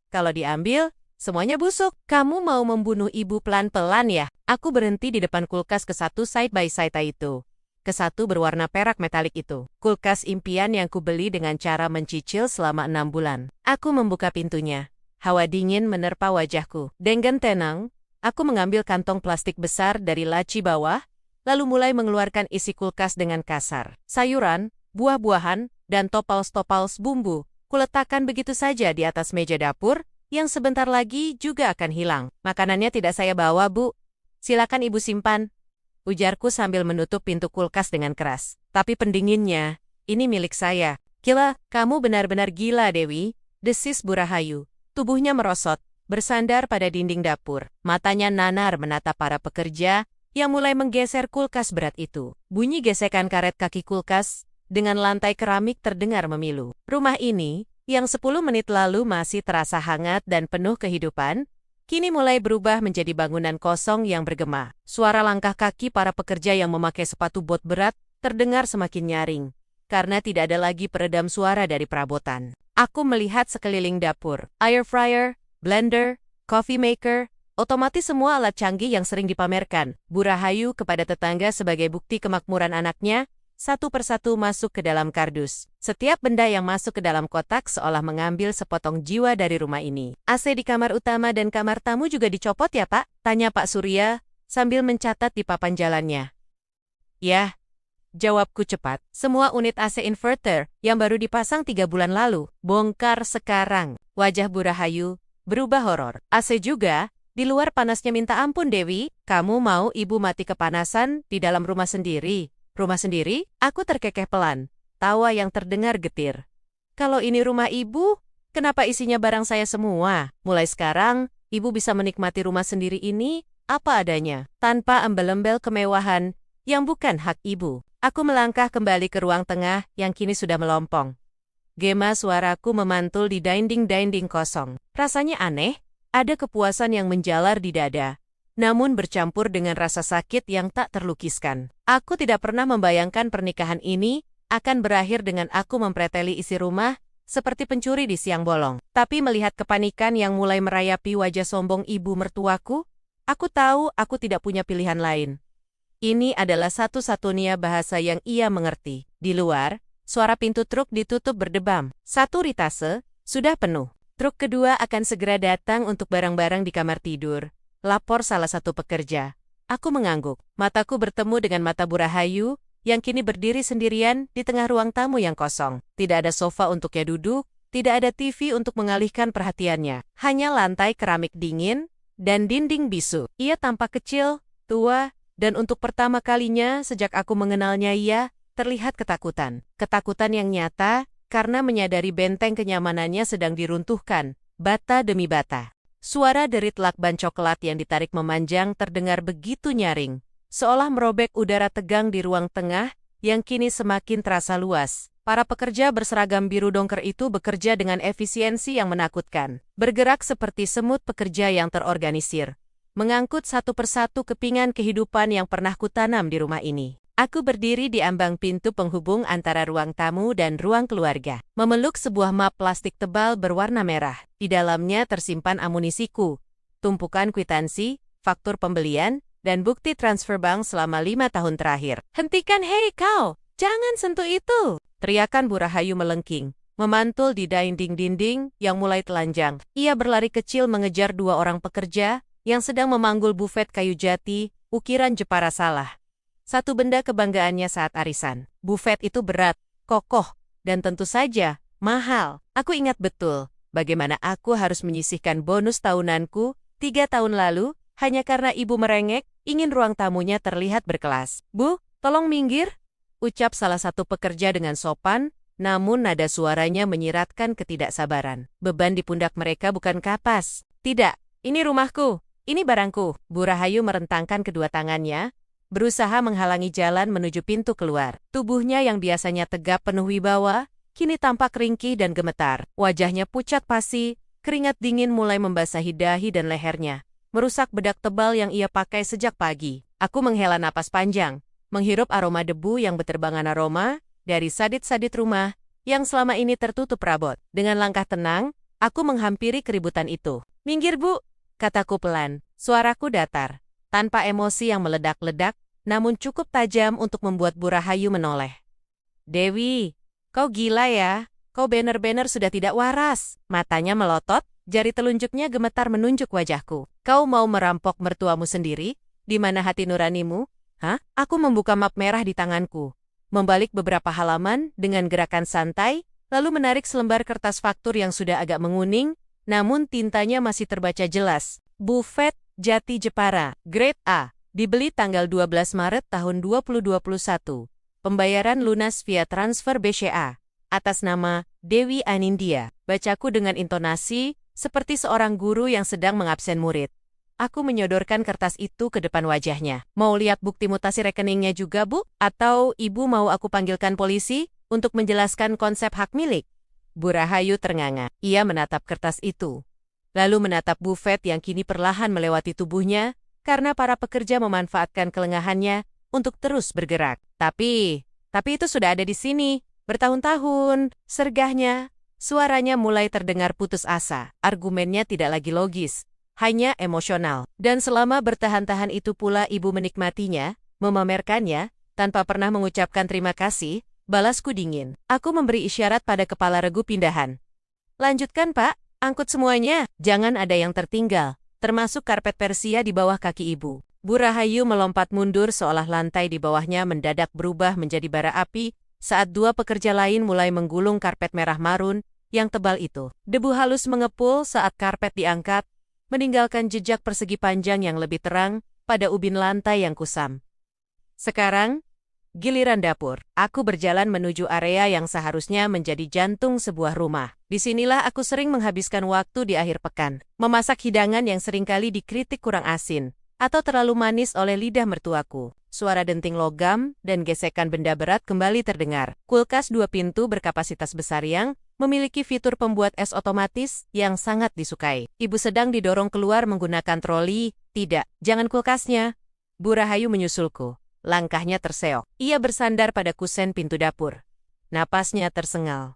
Kalau diambil, semuanya busuk. Kamu mau membunuh Ibu pelan-pelan ya? Aku berhenti di depan kulkas ke-1 side by side itu. Ke-1 berwarna perak metalik itu. Kulkas impian yang kubeli dengan cara mencicil selama 6 bulan. Aku membuka pintunya. Hawa dingin menerpa wajahku. Dengan tenang, aku mengambil kantong plastik besar dari laci bawah, lalu mulai mengeluarkan isi kulkas dengan kasar. Sayuran, buah-buahan, dan toples-toples bumbu kuletakkan begitu saja di atas meja dapur, yang sebentar lagi juga akan hilang. Makanannya tidak saya bawa, Bu. Silakan Ibu simpan, ujarku sambil menutup pintu kulkas dengan keras. Tapi pendinginnya, ini milik saya. Gila, kamu benar-benar gila, Dewi, desis Bu Rahayu. Tubuhnya merosot, bersandar pada dinding dapur. Matanya nanar menatap para pekerja yang mulai menggeser kulkas berat itu. Bunyi gesekan karet kaki kulkas dengan lantai keramik terdengar memilu. Rumah ini, yang 10 menit lalu masih terasa hangat dan penuh kehidupan, kini mulai berubah menjadi bangunan kosong yang bergema. Suara langkah kaki para pekerja yang memakai sepatu bot berat terdengar semakin nyaring, karena tidak ada lagi peredam suara dari perabotan. Aku melihat sekeliling dapur, air fryer, blender, coffee maker, otomatis semua alat canggih yang sering dipamerkan Bu Rahayu kepada tetangga sebagai bukti kemakmuran anaknya, satu persatu masuk ke dalam kardus. Setiap benda yang masuk ke dalam kotak seolah mengambil sepotong jiwa dari rumah ini. AC di kamar utama dan kamar tamu juga dicopot ya, Pak? Tanya Pak Surya sambil mencatat di papan jalannya. Ya, jawabku cepat. Semua unit AC inverter yang baru dipasang 3 bulan lalu, bongkar sekarang. Wajah Bu Rahayu berubah horor. AC juga? Di luar panasnya minta ampun, Dewi. Kamu mau Ibu mati kepanasan di dalam rumah sendiri? Rumah sendiri? Aku terkekeh pelan. Tawa yang terdengar getir. Kalau ini rumah Ibu, kenapa isinya barang saya semua? Mulai sekarang, Ibu bisa menikmati rumah sendiri ini apa adanya, tanpa embel-embel kemewahan yang bukan hak Ibu. Aku melangkah kembali ke ruang tengah yang kini sudah melompong. Gema suaraku memantul di dinding-dinding kosong. Rasanya aneh, ada kepuasan yang menjalar di dada, namun bercampur dengan rasa sakit yang tak terlukiskan. Aku tidak pernah membayangkan pernikahan ini akan berakhir dengan aku mempreteli isi rumah seperti pencuri di siang bolong. Tapi melihat kepanikan yang mulai merayapi wajah sombong ibu mertuaku, aku tahu aku tidak punya pilihan lain. Ini adalah satu-satunya bahasa yang ia mengerti. Di luar, suara pintu truk ditutup berdebam. 1 ritase, sudah penuh. Truk kedua akan segera datang untuk barang-barang di kamar tidur, lapor salah satu pekerja. Aku mengangguk. Mataku bertemu dengan mata Bu Rahayu, yang kini berdiri sendirian di tengah ruang tamu yang kosong. Tidak ada sofa untuknya duduk, tidak ada TV untuk mengalihkan perhatiannya. Hanya lantai keramik dingin dan dinding bisu. Ia tampak kecil, tua, dan untuk pertama kalinya sejak aku mengenalnya ia terlihat ketakutan. Ketakutan yang nyata karena menyadari benteng kenyamanannya sedang diruntuhkan, bata demi bata. Suara derit lakban coklat yang ditarik memanjang terdengar begitu nyaring, seolah merobek udara tegang di ruang tengah yang kini semakin terasa luas. Para pekerja berseragam biru dongker itu bekerja dengan efisiensi yang menakutkan, bergerak seperti semut pekerja yang terorganisir, mengangkut satu persatu kepingan kehidupan yang pernah kutanam di rumah ini. Aku berdiri di ambang pintu penghubung antara ruang tamu dan ruang keluarga, memeluk sebuah map plastik tebal berwarna merah. Di dalamnya tersimpan amunisiku, tumpukan kwitansi, faktur pembelian, dan bukti transfer bank selama 5 tahun terakhir. Hentikan, hei kau! Jangan sentuh itu! Teriakan Bu Rahayu melengking, memantul di dinding-dinding yang mulai telanjang. Ia berlari kecil mengejar 2 orang pekerja yang sedang memanggul bufet kayu jati ukiran Jepara salah. Satu benda kebanggaannya saat arisan. Buffet itu berat, kokoh, dan tentu saja mahal. Aku ingat betul bagaimana aku harus menyisihkan bonus tahunanku 3 tahun lalu hanya karena ibu merengek ingin ruang tamunya terlihat berkelas. "Bu, tolong minggir," ucap salah satu pekerja dengan sopan, namun nada suaranya menyiratkan ketidaksabaran. Beban di pundak mereka bukan kapas. "Tidak, ini rumahku, ini barangku." Bu Rahayu merentangkan kedua tangannya, berusaha menghalangi jalan menuju pintu keluar. Tubuhnya yang biasanya tegap penuh wibawa, kini tampak ringkih dan gemetar. Wajahnya pucat pasi, keringat dingin mulai membasahi dahi dan lehernya, merusak bedak tebal yang ia pakai sejak pagi. Aku menghela napas panjang, menghirup aroma debu yang berterbangan aroma dari sadit-sadit rumah yang selama ini tertutup rabot. Dengan langkah tenang, aku menghampiri keributan itu. "Minggir, Bu," kataku pelan. Suaraku datar, tanpa emosi yang meledak-ledak, namun cukup tajam untuk membuat Bu Rahayu menoleh. "Dewi, kau gila ya? Kau bener-bener sudah tidak waras." Matanya melotot, jari telunjuknya gemetar menunjuk wajahku. "Kau mau merampok mertuamu sendiri? Di mana hati nuranimu?" "Hah?" Aku membuka map merah di tanganku, membalik beberapa halaman dengan gerakan santai, lalu menarik selembar kertas faktur yang sudah agak menguning, namun tintanya masih terbaca jelas. Buffet Jati Jepara, Grade A, dibeli tanggal 12 Maret tahun 2021. Pembayaran lunas via transfer BCA, atas nama Dewi Anindya. Bacaku dengan intonasi, seperti seorang guru yang sedang mengabsen murid. Aku menyodorkan kertas itu ke depan wajahnya. "Mau lihat bukti mutasi rekeningnya juga, Bu? Atau Ibu mau aku panggilkan polisi untuk menjelaskan konsep hak milik?" Bu Rahayu ternganga. Ia menatap kertas itu, lalu menatap Buffet yang kini perlahan melewati tubuhnya, karena para pekerja memanfaatkan kelengahannya untuk terus bergerak. Tapi itu sudah ada di sini, bertahun-tahun," sergahnya. Suaranya mulai terdengar putus asa. Argumennya tidak lagi logis, hanya emosional. Dan selama bertahan-tahan itu pula ibu menikmatinya, memamerkannya, tanpa pernah mengucapkan terima kasih, balasku dingin. Aku memberi isyarat pada kepala regu pindahan. "Lanjutkan, Pak. Angkut semuanya, jangan ada yang tertinggal, termasuk karpet Persia di bawah kaki ibu." Bu Rahayu melompat mundur seolah lantai di bawahnya mendadak berubah menjadi bara api saat dua pekerja lain mulai menggulung karpet merah marun yang tebal itu. Debu halus mengepul saat karpet diangkat, meninggalkan jejak persegi panjang yang lebih terang pada ubin lantai yang kusam. Sekarang, giliran dapur. Aku berjalan menuju area yang seharusnya menjadi jantung sebuah rumah. Disinilah aku sering menghabiskan waktu di akhir pekan, memasak hidangan yang seringkali dikritik kurang asin, atau terlalu manis oleh lidah mertuaku. Suara denting logam dan gesekan benda berat kembali terdengar. Kulkas 2 pintu berkapasitas besar yang memiliki fitur pembuat es otomatis yang sangat disukai. Ibu sedang didorong keluar menggunakan troli. "Tidak, jangan kulkasnya." Bu Rahayu menyusulku. Langkahnya terseok. Ia bersandar pada kusen pintu dapur. Napasnya tersengal.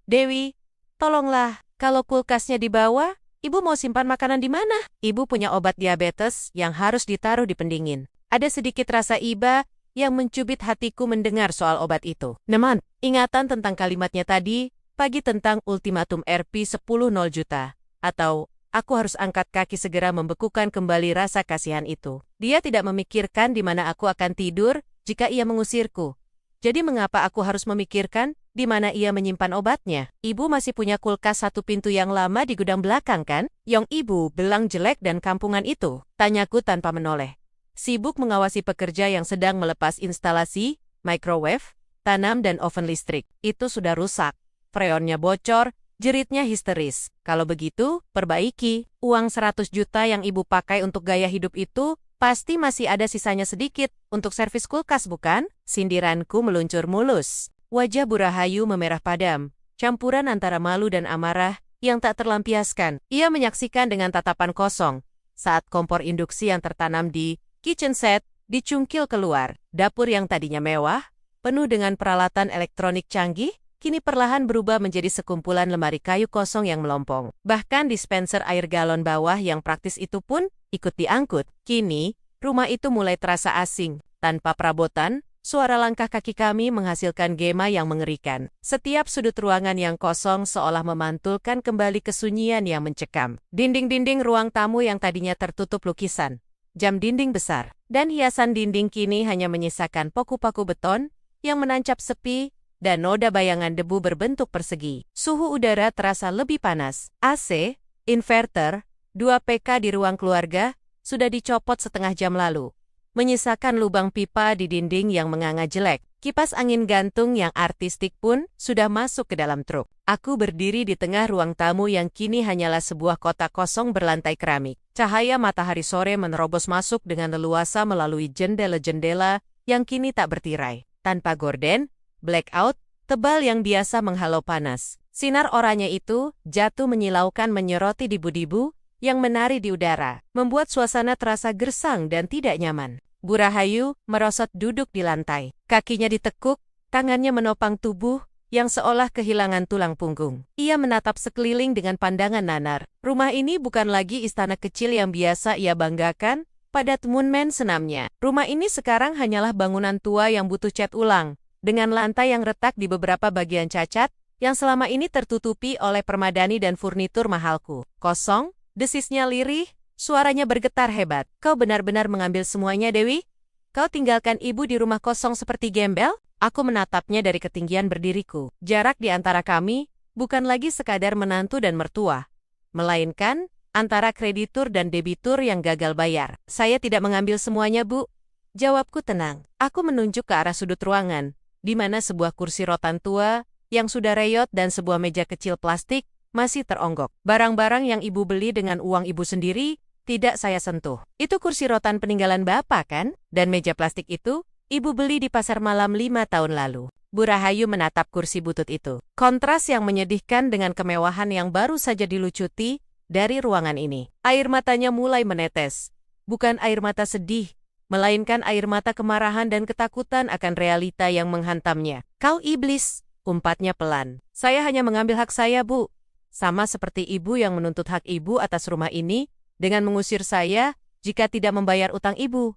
"Dewi, tolonglah, kalau kulkasnya dibawa, Ibu mau simpan makanan di mana?" "Ibu punya obat diabetes yang harus ditaruh di pendingin." Ada sedikit rasa iba yang mencubit hatiku mendengar soal obat itu. Namun, ingatan tentang kalimatnya tadi, pagi tentang ultimatum Rp 10 juta, atau aku harus angkat kaki segera membekukan kembali rasa kasihan itu. Dia tidak memikirkan di mana aku akan tidur jika ia mengusirku. Jadi mengapa aku harus memikirkan di mana ia menyimpan obatnya? Ibu masih punya kulkas 1 pintu yang lama di gudang belakang, kan? "Yang ibu bilang jelek dan kampungan itu?" tanyaku tanpa menoleh. Sibuk mengawasi pekerja yang sedang melepas instalasi, microwave, tanam dan oven listrik. "Itu sudah rusak. Freonnya bocor," jeritnya histeris. "Kalau begitu, perbaiki. Uang 100 juta yang ibu pakai untuk gaya hidup itu, pasti masih ada sisanya sedikit untuk servis kulkas, bukan?" Sindiranku meluncur mulus. Wajah Bu Rahayu memerah padam, campuran antara malu dan amarah yang tak terlampiaskan. Ia menyaksikan dengan tatapan kosong saat kompor induksi yang tertanam di kitchen set dicungkil keluar. Dapur yang tadinya mewah, penuh dengan peralatan elektronik canggih, kini perlahan berubah menjadi sekumpulan lemari kayu kosong yang melompong. Bahkan dispenser air galon bawah yang praktis itu pun ikut diangkut. Kini, rumah itu mulai terasa asing. Tanpa perabotan, suara langkah kaki kami menghasilkan gema yang mengerikan. Setiap sudut ruangan yang kosong seolah memantulkan kembali kesunyian yang mencekam. Dinding-dinding ruang tamu yang tadinya tertutup lukisan jam dinding besar, dan hiasan dinding kini hanya menyisakan paku-paku beton yang menancap sepi dan noda bayangan debu berbentuk persegi. Suhu udara terasa lebih panas. AC, inverter, 2 PK di ruang keluarga sudah dicopot setengah jam lalu, menyisakan lubang pipa di dinding yang menganga jelek. Kipas angin gantung yang artistik pun sudah masuk ke dalam truk. Aku berdiri di tengah ruang tamu yang kini hanyalah sebuah kotak kosong berlantai keramik. Cahaya matahari sore menerobos masuk dengan leluasa melalui jendela-jendela yang kini tak bertirai. Tanpa gorden, blackout, tebal yang biasa menghalau panas. Sinar oranye itu jatuh menyilaukan menyoroti debu-debu yang menari di udara, membuat suasana terasa gersang dan tidak nyaman. Bu Rahayu merosot duduk di lantai. Kakinya ditekuk, tangannya menopang tubuh yang seolah kehilangan tulang punggung. Ia menatap sekeliling dengan pandangan nanar. Rumah ini bukan lagi istana kecil yang biasa ia banggakan pada temunmen senamnya. Rumah ini sekarang hanyalah bangunan tua yang butuh cat ulang, dengan lantai yang retak di beberapa bagian cacat, yang selama ini tertutupi oleh permadani dan furnitur mahalku. Kosong, desisnya lirih, suaranya bergetar hebat. Kau benar-benar mengambil semuanya, Dewi? Kau tinggalkan ibu di rumah kosong seperti gembel? Aku menatapnya dari ketinggian berdiriku. Jarak di antara kami bukan lagi sekadar menantu dan mertua, melainkan antara kreditur dan debitur yang gagal bayar. Saya tidak mengambil semuanya, Bu. Jawabku tenang. Aku menunjuk ke arah sudut ruangan, di mana sebuah kursi rotan tua yang sudah reyot dan sebuah meja kecil plastik masih teronggok. Barang-barang yang ibu beli dengan uang ibu sendiri tidak saya sentuh. Itu kursi rotan peninggalan Bapak kan? Dan meja plastik itu, ibu beli di pasar malam 5 tahun lalu. Bu Rahayu menatap kursi butut itu. Kontras yang menyedihkan dengan kemewahan yang baru saja dilucuti dari ruangan ini. Air matanya mulai menetes. Bukan air mata sedih, melainkan air mata kemarahan dan ketakutan akan realita yang menghantamnya. Kau iblis, umpatnya pelan. Saya hanya mengambil hak saya, Bu. Sama seperti ibu yang menuntut hak ibu atas rumah ini, dengan mengusir saya jika tidak membayar utang ibu.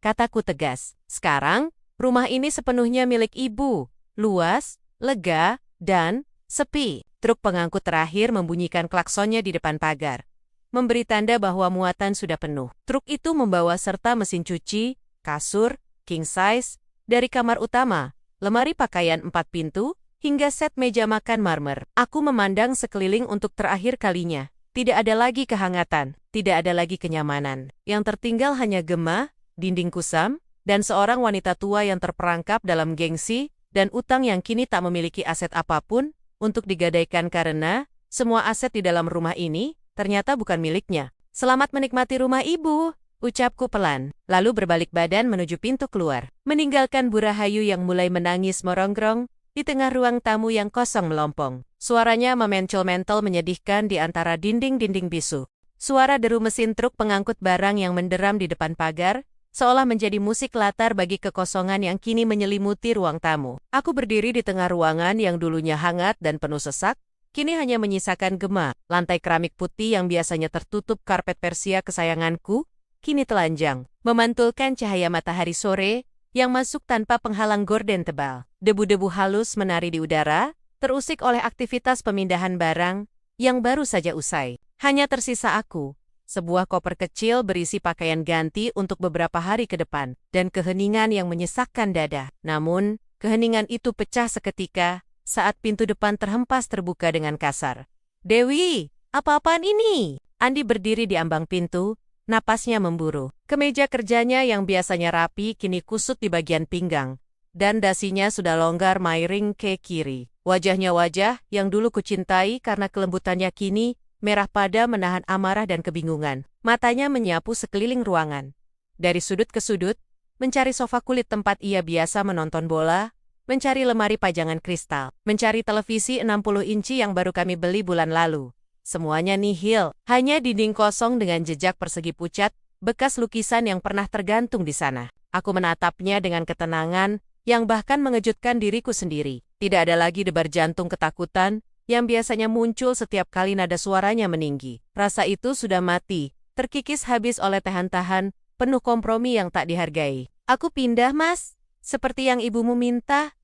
Kataku tegas. Sekarang, rumah ini sepenuhnya milik ibu. Luas, lega, dan sepi. Truk pengangkut terakhir membunyikan klaksonnya di depan pagar, memberi tanda bahwa muatan sudah penuh. Truk itu membawa serta mesin cuci, kasur, king size, dari kamar utama, lemari pakaian 4 pintu, hingga set meja makan marmer. Aku memandang sekeliling untuk terakhir kalinya. Tidak ada lagi kehangatan, tidak ada lagi kenyamanan. Yang tertinggal hanya gema, dinding kusam, dan seorang wanita tua yang terperangkap dalam gengsi dan utang yang kini tak memiliki aset apapun untuk digadaikan karena semua aset di dalam rumah ini ternyata bukan miliknya. Selamat menikmati rumah ibu, ucapku pelan, lalu berbalik badan menuju pintu keluar, meninggalkan Bu Rahayu yang mulai menangis merongrong di tengah ruang tamu yang kosong melompong. Suaranya memencil-mentel menyedihkan di antara dinding-dinding bisu. Suara deru mesin truk pengangkut barang yang menderam di depan pagar, seolah menjadi musik latar bagi kekosongan yang kini menyelimuti ruang tamu. Aku berdiri di tengah ruangan yang dulunya hangat dan penuh sesak, kini hanya menyisakan gema. Lantai keramik putih yang biasanya tertutup karpet Persia kesayanganku, kini telanjang, memantulkan cahaya matahari sore yang masuk tanpa penghalang gorden tebal. Debu-debu halus menari di udara, terusik oleh aktivitas pemindahan barang yang baru saja usai. Hanya tersisa aku, sebuah koper kecil berisi pakaian ganti untuk beberapa hari ke depan, dan keheningan yang menyesakkan dada. Namun, keheningan itu pecah seketika saat pintu depan terhempas terbuka dengan kasar. Dewi, apa-apaan ini? Andi berdiri di ambang pintu, napasnya memburu. Kemeja kerjanya yang biasanya rapi kini kusut di bagian pinggang, dan dasinya sudah longgar miring ke kiri. Wajahnya wajah yang dulu kucintai karena kelembutannya kini merah pada menahan amarah dan kebingungan. Matanya menyapu sekeliling ruangan, dari sudut ke sudut, mencari sofa kulit tempat ia biasa menonton bola, mencari lemari pajangan kristal, mencari televisi 60 inci yang baru kami beli bulan lalu. Semuanya nihil, hanya dinding kosong dengan jejak persegi pucat, bekas lukisan yang pernah tergantung di sana. Aku menatapnya dengan ketenangan yang bahkan mengejutkan diriku sendiri. Tidak ada lagi debar jantung ketakutan yang biasanya muncul setiap kali nada suaranya meninggi. Rasa itu sudah mati, terkikis habis oleh tahan-tahan, penuh kompromi yang tak dihargai. Aku pindah, Mas, seperti yang ibumu minta.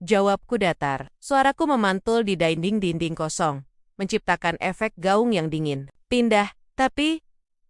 Jawabku datar. Suaraku memantul di dinding-dinding kosong, menciptakan efek gaung yang dingin. Pindah, tapi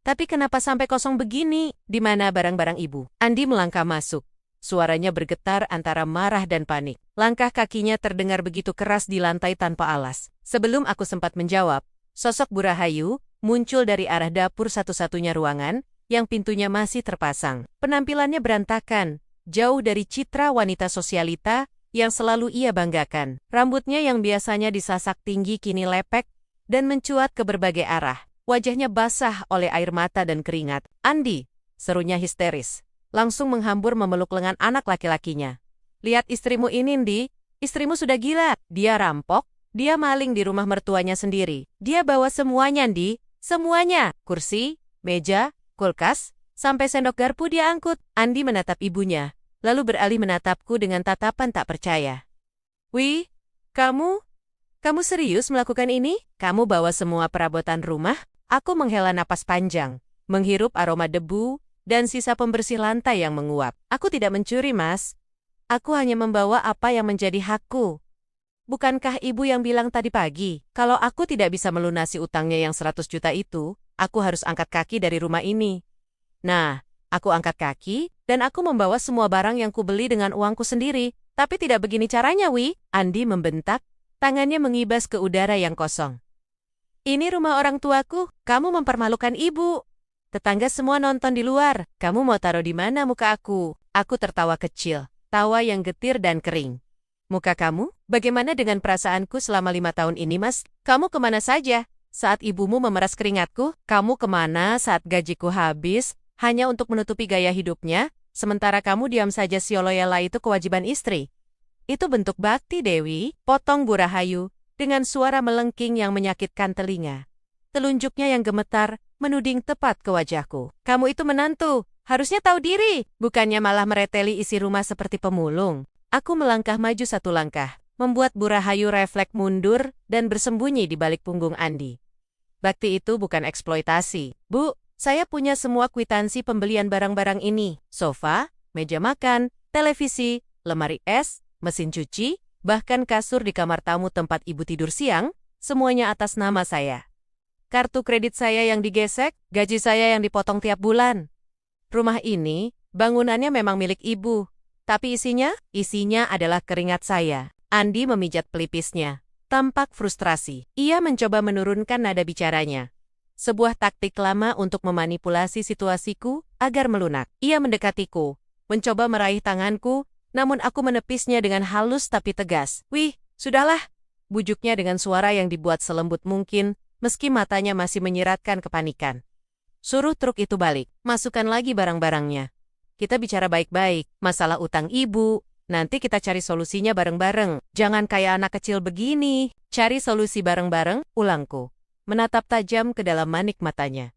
Tapi kenapa sampai kosong begini? Di mana barang-barang ibu? Andi melangkah masuk. Suaranya bergetar antara marah dan panik. Langkah kakinya terdengar begitu keras di lantai tanpa alas. Sebelum aku sempat menjawab, sosok Bu Rahayu muncul dari arah dapur satu-satunya ruangan yang pintunya masih terpasang. Penampilannya berantakan, jauh dari citra wanita sosialita yang selalu ia banggakan. Rambutnya yang biasanya disasak tinggi kini lepek dan mencuat ke berbagai arah. Wajahnya basah oleh air mata dan keringat. "Andi!" serunya histeris. Langsung menghambur memeluk lengan anak laki-lakinya. "Lihat istrimu ini, Ndi. Istrimu sudah gila. Dia rampok, dia maling di rumah mertuanya sendiri. Dia bawa semuanya, Ndi. Semuanya. Kursi, meja, kulkas, sampai sendok garpu dia angkut." Andi menatap ibunya, lalu beralih menatapku dengan tatapan tak percaya. "Wih, kamu serius melakukan ini? Kamu bawa semua perabotan rumah?" Aku menghela napas panjang, menghirup aroma debu dan sisa pembersih lantai yang menguap. "Aku tidak mencuri, Mas. Aku hanya membawa apa yang menjadi hakku. Bukankah ibu yang bilang tadi pagi, kalau aku tidak bisa melunasi utangnya yang 100 juta itu, aku harus angkat kaki dari rumah ini? Nah, aku angkat kaki, dan aku membawa semua barang yang kubeli dengan uangku sendiri. Tapi tidak begini caranya, Wi." Andi membentak, tangannya mengibas ke udara yang kosong. "Ini rumah orang tuaku, kamu mempermalukan ibu. Tetangga semua nonton di luar, kamu mau taruh di mana muka aku?" Aku tertawa kecil, tawa yang getir dan kering. "Muka kamu? Bagaimana dengan perasaanku selama 5 tahun ini, Mas? Kamu kemana saja saat ibumu memeras keringatku? Kamu kemana saat gajiku habis hanya untuk menutupi gaya hidupnya, sementara kamu diam saja sioloyala itu kewajiban istri?" "Itu bentuk bakti, Dewi," potong Bu Rahayu dengan suara melengking yang menyakitkan telinga. Telunjuknya yang gemetar menuding tepat ke wajahku. "Kamu itu menantu, harusnya tahu diri, bukannya malah mereteli isi rumah seperti pemulung." Aku melangkah maju 1 langkah, membuat Bu Rahayu refleks mundur dan bersembunyi di balik punggung Andi. "Bakti itu bukan eksploitasi, Bu. Saya punya semua kwitansi pembelian barang-barang ini. Sofa, meja makan, televisi, lemari es, mesin cuci, bahkan kasur di kamar tamu tempat ibu tidur siang, semuanya atas nama saya. Kartu kredit saya yang digesek, gaji saya yang dipotong tiap bulan. Rumah ini, bangunannya memang milik ibu, tapi isinya adalah keringat saya." Andi memijat pelipisnya, tampak frustrasi. Ia mencoba menurunkan nada bicaranya. Sebuah taktik lama untuk memanipulasi situasiku agar melunak. Ia mendekatiku, mencoba meraih tanganku, namun aku menepisnya dengan halus tapi tegas. "Wih, sudahlah," bujuknya dengan suara yang dibuat selembut mungkin, meski matanya masih menyiratkan kepanikan. "Suruh truk itu balik, masukkan lagi barang-barangnya. Kita bicara baik-baik, masalah utang ibu, nanti kita cari solusinya bareng-bareng. Jangan kayak anak kecil begini." "Cari solusi bareng-bareng," ulangku, menatap tajam ke dalam manik matanya.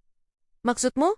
"Maksudmu?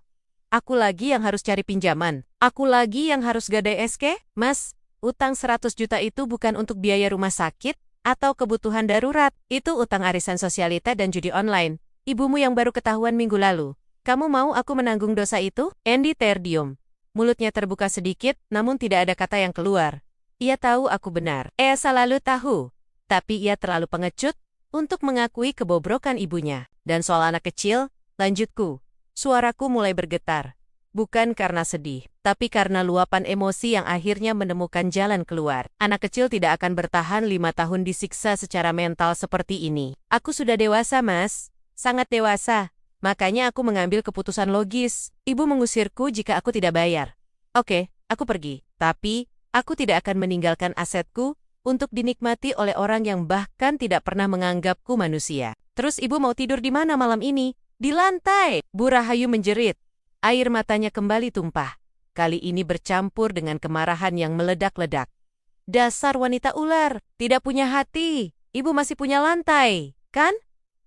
Aku lagi yang harus cari pinjaman? Aku lagi yang harus gadai SK? Mas, utang 100 juta itu bukan untuk biaya rumah sakit atau kebutuhan darurat. Itu utang arisan sosialita dan judi online. Ibumu yang baru ketahuan minggu lalu. Kamu mau aku menanggung dosa itu?" Andi terdiam. Mulutnya terbuka sedikit, namun tidak ada kata yang keluar. Ia tahu aku benar. Selalu tahu. Tapi ia terlalu pengecut untuk mengakui kebobrokan ibunya. "Dan soal anak kecil," lanjutku. Suaraku mulai bergetar. Bukan karena sedih, tapi karena luapan emosi yang akhirnya menemukan jalan keluar. "Anak kecil tidak akan bertahan 5 tahun disiksa secara mental seperti ini. Aku sudah dewasa, Mas. Sangat dewasa. Makanya aku mengambil keputusan logis. Ibu mengusirku jika aku tidak bayar. Oke, aku pergi. Tapi, aku tidak akan meninggalkan asetku untuk dinikmati oleh orang yang bahkan tidak pernah menganggapku manusia." "Terus ibu mau tidur di mana malam ini?" "Di lantai," Bu Rahayu menjerit. Air matanya kembali tumpah, kali ini bercampur dengan kemarahan yang meledak-ledak. "Dasar wanita ular, tidak punya hati. Ibu masih punya lantai, kan?"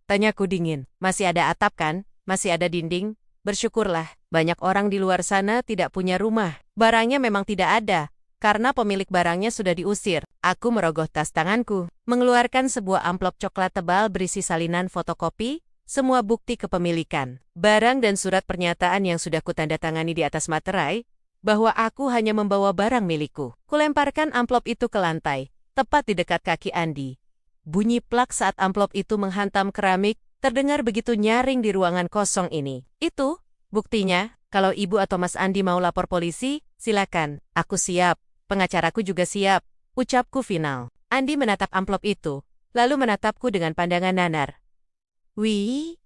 Tanyaku dingin. "Masih ada atap kan? Masih ada dinding? Bersyukurlah, banyak orang di luar sana tidak punya rumah. Barangnya memang tidak ada, karena pemilik barangnya sudah diusir." Aku merogoh tas tanganku, mengeluarkan sebuah amplop coklat tebal berisi salinan fotokopi, semua bukti kepemilikan, barang dan surat pernyataan yang sudah kutandatangani di atas materai, bahwa aku hanya membawa barang milikku. Kulemparkan amplop itu ke lantai, tepat di dekat kaki Andi. Bunyi plak saat amplop itu menghantam keramik, terdengar begitu nyaring di ruangan kosong ini. "Itu, Buktinya, kalau ibu atau Mas Andi mau lapor polisi, silakan. Aku siap. Pengacaraku juga siap. Ucapku final. Andi menatap amplop itu, lalu menatapku dengan pandangan nanar. Wih,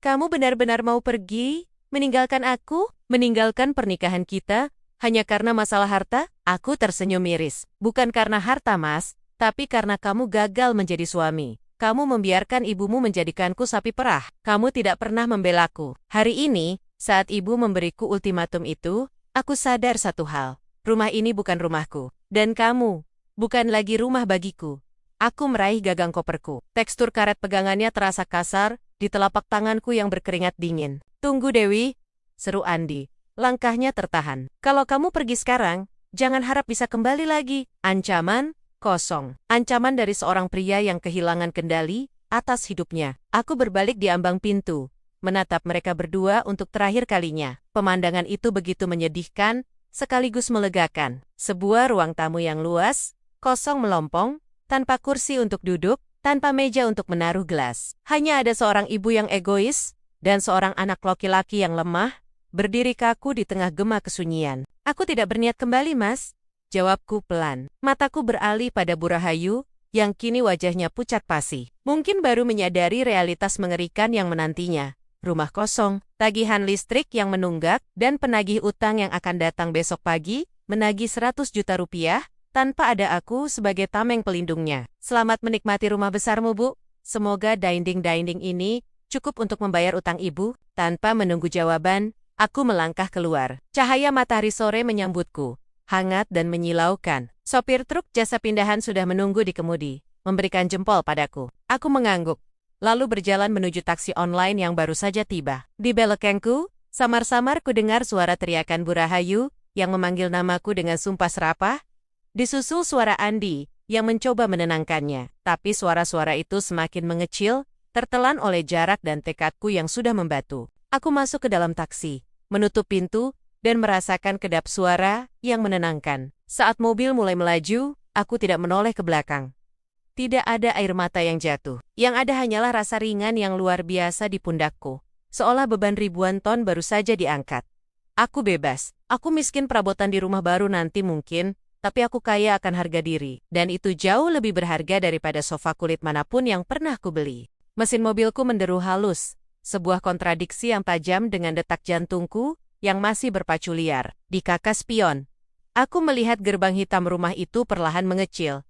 kamu benar-benar mau pergi? Meninggalkan aku? Meninggalkan pernikahan kita? Hanya karena masalah harta? Aku tersenyum miris. Bukan karena harta, Mas, tapi karena kamu gagal menjadi suami. Kamu membiarkan ibumu menjadikanku sapi perah. Kamu tidak pernah membelaku. Hari ini, saat ibu memberiku ultimatum itu, aku sadar satu hal. Rumah ini bukan rumahku. Dan kamu, bukan lagi rumah bagiku. Aku meraih gagang koperku. Tekstur karet pegangannya terasa kasar di telapak tanganku yang berkeringat dingin. Tunggu Dewi, seru Andi. Langkahnya tertahan. Kalau kamu pergi sekarang, jangan harap bisa kembali lagi. Ancaman kosong. Ancaman dari seorang pria yang kehilangan kendali atas hidupnya. Aku berbalik di ambang pintu, menatap mereka berdua untuk terakhir kalinya. Pemandangan itu begitu menyedihkan, sekaligus melegakan. Sebuah ruang tamu yang luas, kosong melompong, tanpa kursi untuk duduk, tanpa meja untuk menaruh gelas. Hanya ada seorang ibu yang egois, dan seorang anak laki-laki yang lemah, berdiri kaku di tengah gema kesunyian. Aku tidak berniat kembali, Mas. Jawabku pelan. Mataku beralih pada Bu Rahayu, yang kini wajahnya pucat pasi. Mungkin baru menyadari realitas mengerikan yang menantinya. Rumah kosong, tagihan listrik yang menunggak, dan penagih utang yang akan datang besok pagi, menagih 100 juta rupiah, tanpa ada aku sebagai tameng pelindungnya. Selamat menikmati rumah besarmu, Bu. Semoga dinding-dinding ini cukup untuk membayar utang ibu. Tanpa menunggu jawaban, aku melangkah keluar. Cahaya matahari sore menyambutku, hangat dan menyilaukan. Sopir truk jasa pindahan sudah menunggu di kemudi, memberikan jempol padaku. Aku mengangguk, lalu berjalan menuju taksi online yang baru saja tiba. Di belakangku, samar-samar ku dengar suara teriakan Bu Rahayu yang memanggil namaku dengan sumpah serapah, disusul suara Andi yang mencoba menenangkannya. Tapi suara-suara itu semakin mengecil, tertelan oleh jarak dan tekadku yang sudah membatu. Aku masuk ke dalam taksi, menutup pintu, dan merasakan kedap suara yang menenangkan. Saat mobil mulai melaju, aku tidak menoleh ke belakang. Tidak ada air mata yang jatuh. Yang ada hanyalah rasa ringan yang luar biasa di pundakku. Seolah beban ribuan ton baru saja diangkat. Aku bebas. Aku miskin perabotan di rumah baru nanti mungkin, tapi aku kaya akan harga diri. Dan itu jauh lebih berharga daripada sofa kulit manapun yang pernah kubeli. Mesin mobilku menderu halus. Sebuah kontradiksi yang tajam dengan detak jantungku yang masih berpacu liar. Di kakas spion, aku melihat gerbang hitam rumah itu perlahan mengecil,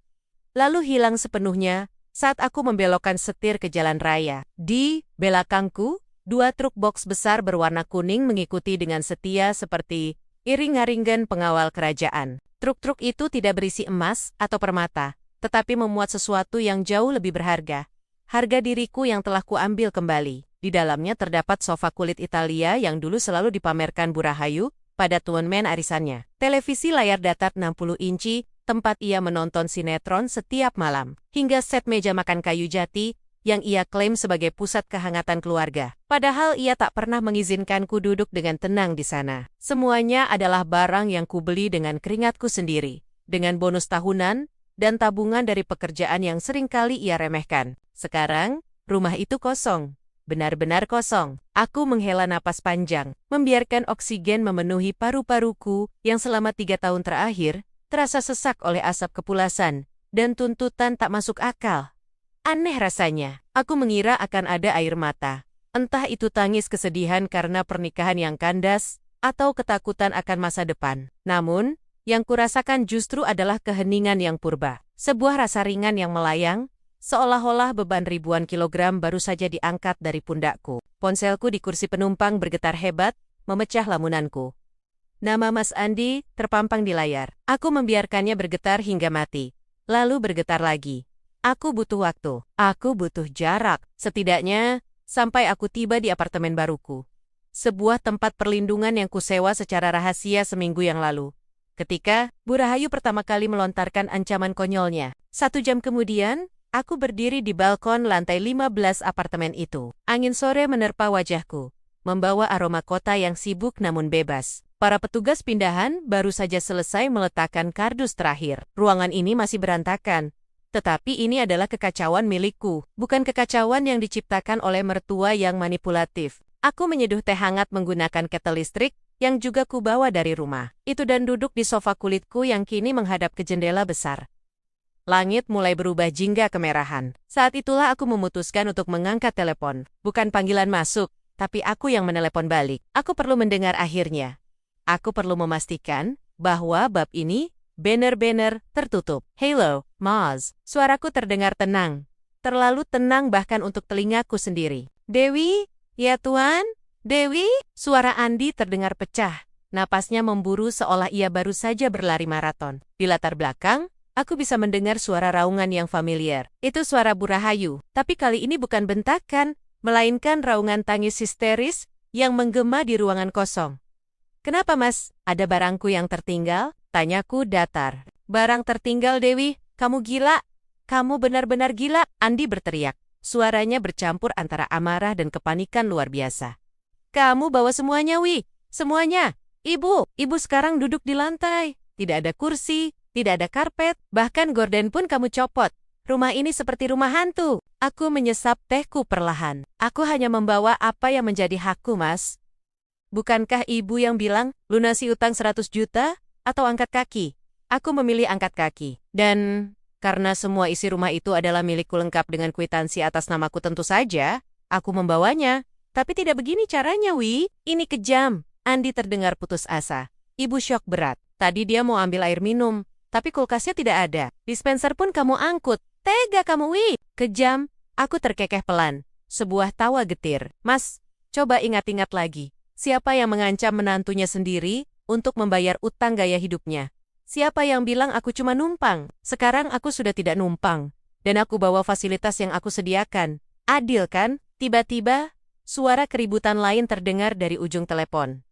lalu hilang sepenuhnya saat aku membelokkan setir ke jalan raya. Di belakangku, 2 truk box besar berwarna kuning mengikuti dengan setia seperti iring-iringan pengawal kerajaan. Truk-truk itu tidak berisi emas atau permata, tetapi memuat sesuatu yang jauh lebih berharga. Harga diriku yang telah kuambil kembali. Di dalamnya terdapat sofa kulit Italia yang dulu selalu dipamerkan Bu Rahayu pada tuanmen arisannya. Televisi layar datar 60 inci, tempat ia menonton sinetron setiap malam. Hingga set meja makan kayu jati, yang ia klaim sebagai pusat kehangatan keluarga. Padahal ia tak pernah mengizinkanku duduk dengan tenang di sana. Semuanya adalah barang yang kubeli dengan keringatku sendiri, dengan bonus tahunan, dan tabungan dari pekerjaan yang seringkali ia remehkan. Sekarang, rumah itu kosong. Benar-benar kosong. Aku menghela napas panjang, membiarkan oksigen memenuhi paru-paruku yang selama 3 tahun terakhir terasa sesak oleh asap kepulasan dan tuntutan tak masuk akal. Aneh rasanya. Aku mengira akan ada air mata. Entah itu tangis kesedihan karena pernikahan yang kandas atau ketakutan akan masa depan. Namun, yang kurasakan justru adalah keheningan yang purba. Sebuah rasa ringan yang melayang, seolah-olah beban ribuan kilogram baru saja diangkat dari pundakku. Ponselku di kursi penumpang bergetar hebat, memecah lamunanku. Nama Mas Andi terpampang di layar. Aku membiarkannya bergetar hingga mati, lalu bergetar lagi. Aku butuh waktu. Aku butuh jarak. Setidaknya, sampai aku tiba di apartemen baruku. Sebuah tempat perlindungan yang kusewa secara rahasia seminggu yang lalu. Ketika Bu Rahayu pertama kali melontarkan ancaman konyolnya. 1 jam kemudian, aku berdiri di balkon lantai 15 apartemen itu. Angin sore menerpa wajahku, membawa aroma kota yang sibuk namun bebas. Para petugas pindahan baru saja selesai meletakkan kardus terakhir. Ruangan ini masih berantakan. Tetapi ini adalah kekacauan milikku, bukan kekacauan yang diciptakan oleh mertua yang manipulatif. Aku menyeduh teh hangat menggunakan ketel listrik yang juga kubawa dari rumah. Itu dan duduk di sofa kulitku yang kini menghadap ke jendela besar. Langit mulai berubah jingga kemerahan. Saat itulah aku memutuskan untuk mengangkat telepon. Bukan panggilan masuk, tapi aku yang menelepon balik. Aku perlu mendengar akhirnya. Aku perlu memastikan bahwa bab ini benar-benar tertutup. Hello, Maz. Suaraku terdengar tenang. Terlalu tenang bahkan untuk telingaku sendiri. Dewi? Ya Tuan? Dewi? Suara Andi terdengar pecah. Napasnya memburu seolah ia baru saja berlari maraton. Di latar belakang, aku bisa mendengar suara raungan yang familiar. Itu suara Bu Rahayu. Tapi kali ini bukan bentakan, melainkan raungan tangis histeris yang menggema di ruangan kosong. Kenapa, Mas? Ada barangku yang tertinggal? Tanyaku datar. Barang tertinggal, Dewi? Kamu gila? Kamu benar-benar gila? Andi berteriak. Suaranya bercampur antara amarah dan kepanikan luar biasa. Kamu bawa semuanya, Wi. Semuanya. Ibu sekarang duduk di lantai. Tidak ada kursi, tidak ada karpet, bahkan gorden pun kamu copot. Rumah ini seperti rumah hantu. Aku menyesap tehku perlahan. Aku hanya membawa apa yang menjadi hakku, Mas. Bukankah ibu yang bilang, lunasi utang 100 juta atau angkat kaki? Aku memilih angkat kaki. Dan karena semua isi rumah itu adalah milikku lengkap dengan kwitansi atas namaku tentu saja, aku membawanya. Tapi tidak begini caranya, Wi. Ini kejam. Andi terdengar putus asa. Ibu syok berat. Tadi dia mau ambil air minum, tapi kulkasnya tidak ada. Dispenser pun kamu angkut. Tega kamu, Wi. Kejam. Aku terkekeh pelan. Sebuah tawa getir. Mas, coba ingat-ingat lagi. Siapa yang mengancam menantunya sendiri untuk membayar utang gaya hidupnya? Siapa yang bilang aku cuma numpang? Sekarang aku sudah tidak numpang. Dan aku bawa fasilitas yang aku sediakan. Adil kan? Tiba-tiba, suara keributan lain terdengar dari ujung telepon.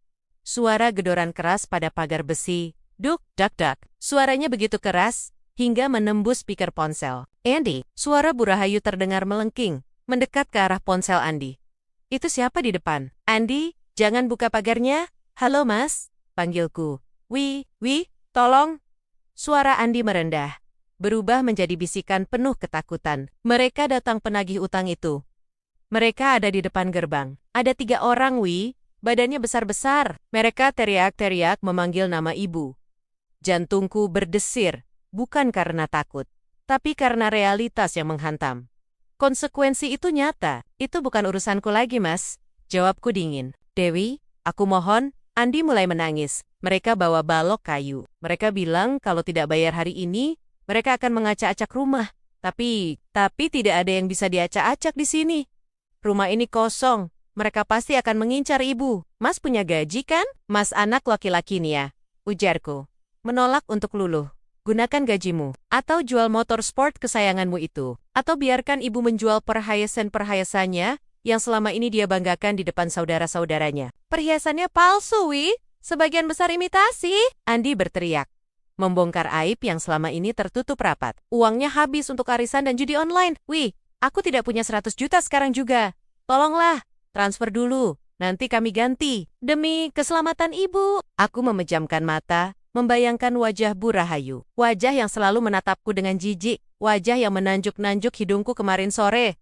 Suara gedoran keras pada pagar besi. Duk, dak, dak. Suaranya begitu keras, hingga menembus speaker ponsel. Andy, suara Bu Rahayu terdengar melengking, mendekat ke arah ponsel Andi. Itu siapa di depan? Andi, jangan buka pagarnya. Halo Mas, panggilku. Wi, tolong. Suara Andi merendah, berubah menjadi bisikan penuh ketakutan. Mereka datang penagih utang itu. Mereka ada di depan gerbang. Ada 3 orang, Wi. Badannya besar-besar. Mereka teriak-teriak memanggil nama ibu. Jantungku berdesir, bukan karena takut, tapi karena realitas yang menghantam. Konsekuensi itu nyata. Itu bukan urusanku lagi, Mas. Jawabku dingin. Dewi, aku mohon. Andi mulai menangis. Mereka bawa balok kayu. Mereka bilang kalau tidak bayar hari ini, mereka akan mengacak-acak rumah. Tapi tidak ada yang bisa diacak-acak di sini. Rumah ini kosong. Mereka pasti akan mengincar ibu. Mas punya gaji kan? Mas anak laki-laki nih ya, ujarku. Menolak untuk luluh. Gunakan gajimu. Atau jual motor sport kesayanganmu itu. Atau biarkan ibu menjual perhiasan-perhiasannya yang selama ini dia banggakan di depan saudara-saudaranya. Perhiasannya palsu, Wi. Sebagian besar imitasi. Andi berteriak. Membongkar aib yang selama ini tertutup rapat. Uangnya habis untuk arisan dan judi online. Wi, aku tidak punya 100 juta sekarang juga. Tolonglah, transfer dulu. Nanti kami ganti. Demi keselamatan ibu. Aku memejamkan mata, membayangkan wajah Bu Rahayu. Wajah yang selalu menatapku dengan jijik. Wajah yang menanjuk-nanjuk hidungku kemarin sore.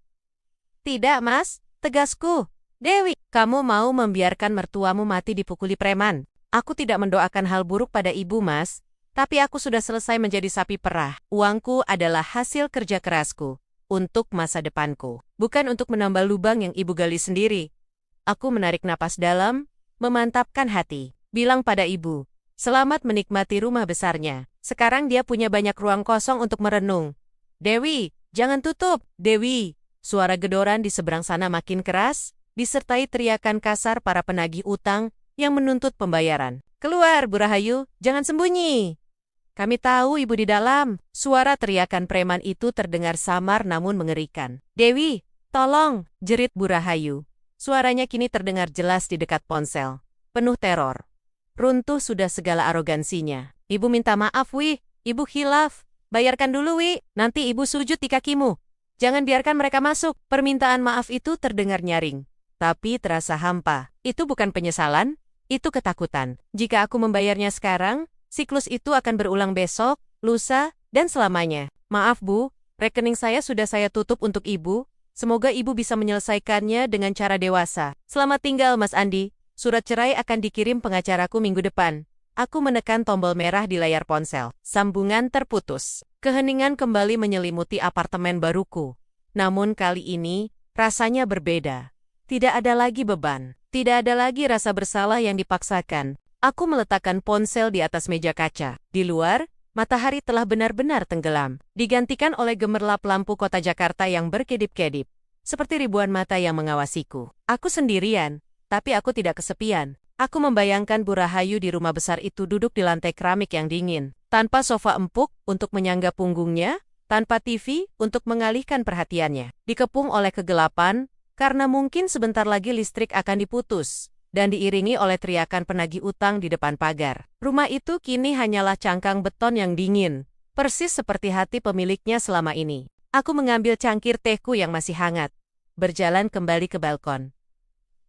Tidak, Mas. Tegasku. Dewi, kamu mau membiarkan mertuamu mati dipukuli preman. Aku tidak mendoakan hal buruk pada ibu, Mas. Tapi aku sudah selesai menjadi sapi perah. Uangku adalah hasil kerja kerasku. Untuk masa depanku. Bukan untuk menambah lubang yang ibu gali sendiri. Aku menarik napas dalam, memantapkan hati. Bilang pada ibu, selamat menikmati rumah besarnya. Sekarang dia punya banyak ruang kosong untuk merenung. Dewi, jangan tutup. Dewi. Suara gedoran di seberang sana makin keras, disertai teriakan kasar para penagih utang yang menuntut pembayaran. Keluar, Bu Rahayu, jangan sembunyi. Kami tahu ibu di dalam. Suara teriakan preman itu terdengar samar namun mengerikan. Dewi, tolong, jerit Bu Rahayu. Suaranya kini terdengar jelas di dekat ponsel. Penuh teror. Runtuh sudah segala arogansinya. Ibu minta maaf, Wi. Ibu khilaf. Bayarkan dulu, Wi. Nanti ibu sujud di kakimu. Jangan biarkan mereka masuk. Permintaan maaf itu terdengar nyaring. Tapi terasa hampa. Itu bukan penyesalan, itu ketakutan. Jika aku membayarnya sekarang, siklus itu akan berulang besok, lusa, dan selamanya. Maaf Bu, rekening saya sudah saya tutup untuk ibu. Semoga ibu bisa menyelesaikannya dengan cara dewasa. Selamat tinggal, Mas Andi. Surat cerai akan dikirim pengacaraku minggu depan. Aku menekan tombol merah di layar ponsel. Sambungan terputus. Keheningan kembali menyelimuti apartemen baruku. Namun kali ini, rasanya berbeda. Tidak ada lagi beban. Tidak ada lagi rasa bersalah yang dipaksakan. Aku meletakkan ponsel di atas meja kaca. Di luar, matahari telah benar-benar tenggelam, digantikan oleh gemerlap lampu kota Jakarta yang berkedip-kedip, seperti ribuan mata yang mengawasiku. Aku sendirian, tapi aku tidak kesepian. Aku membayangkan Bu Rahayu di rumah besar itu duduk di lantai keramik yang dingin, tanpa sofa empuk untuk menyangga punggungnya, tanpa TV untuk mengalihkan perhatiannya, dikepung oleh kegelapan, karena mungkin sebentar lagi listrik akan diputus, dan diiringi oleh teriakan penagih utang di depan pagar. Rumah itu kini hanyalah cangkang beton yang dingin, persis seperti hati pemiliknya selama ini. Aku mengambil cangkir tehku yang masih hangat, berjalan kembali ke balkon.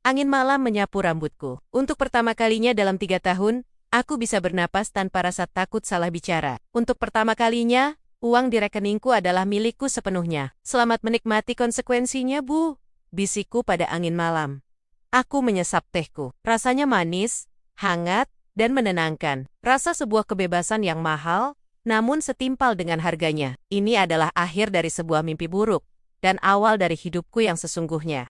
Angin malam menyapu rambutku. Untuk pertama kalinya dalam 3 tahun, aku bisa bernapas tanpa rasa takut salah bicara. Untuk pertama kalinya, uang di rekeningku adalah milikku sepenuhnya. Selamat menikmati konsekuensinya, Bu, bisikku pada angin malam. Aku menyesap tehku. Rasanya manis, hangat, dan menenangkan. Rasa sebuah kebebasan yang mahal, namun setimpal dengan harganya. Ini adalah akhir dari sebuah mimpi buruk, dan awal dari hidupku yang sesungguhnya.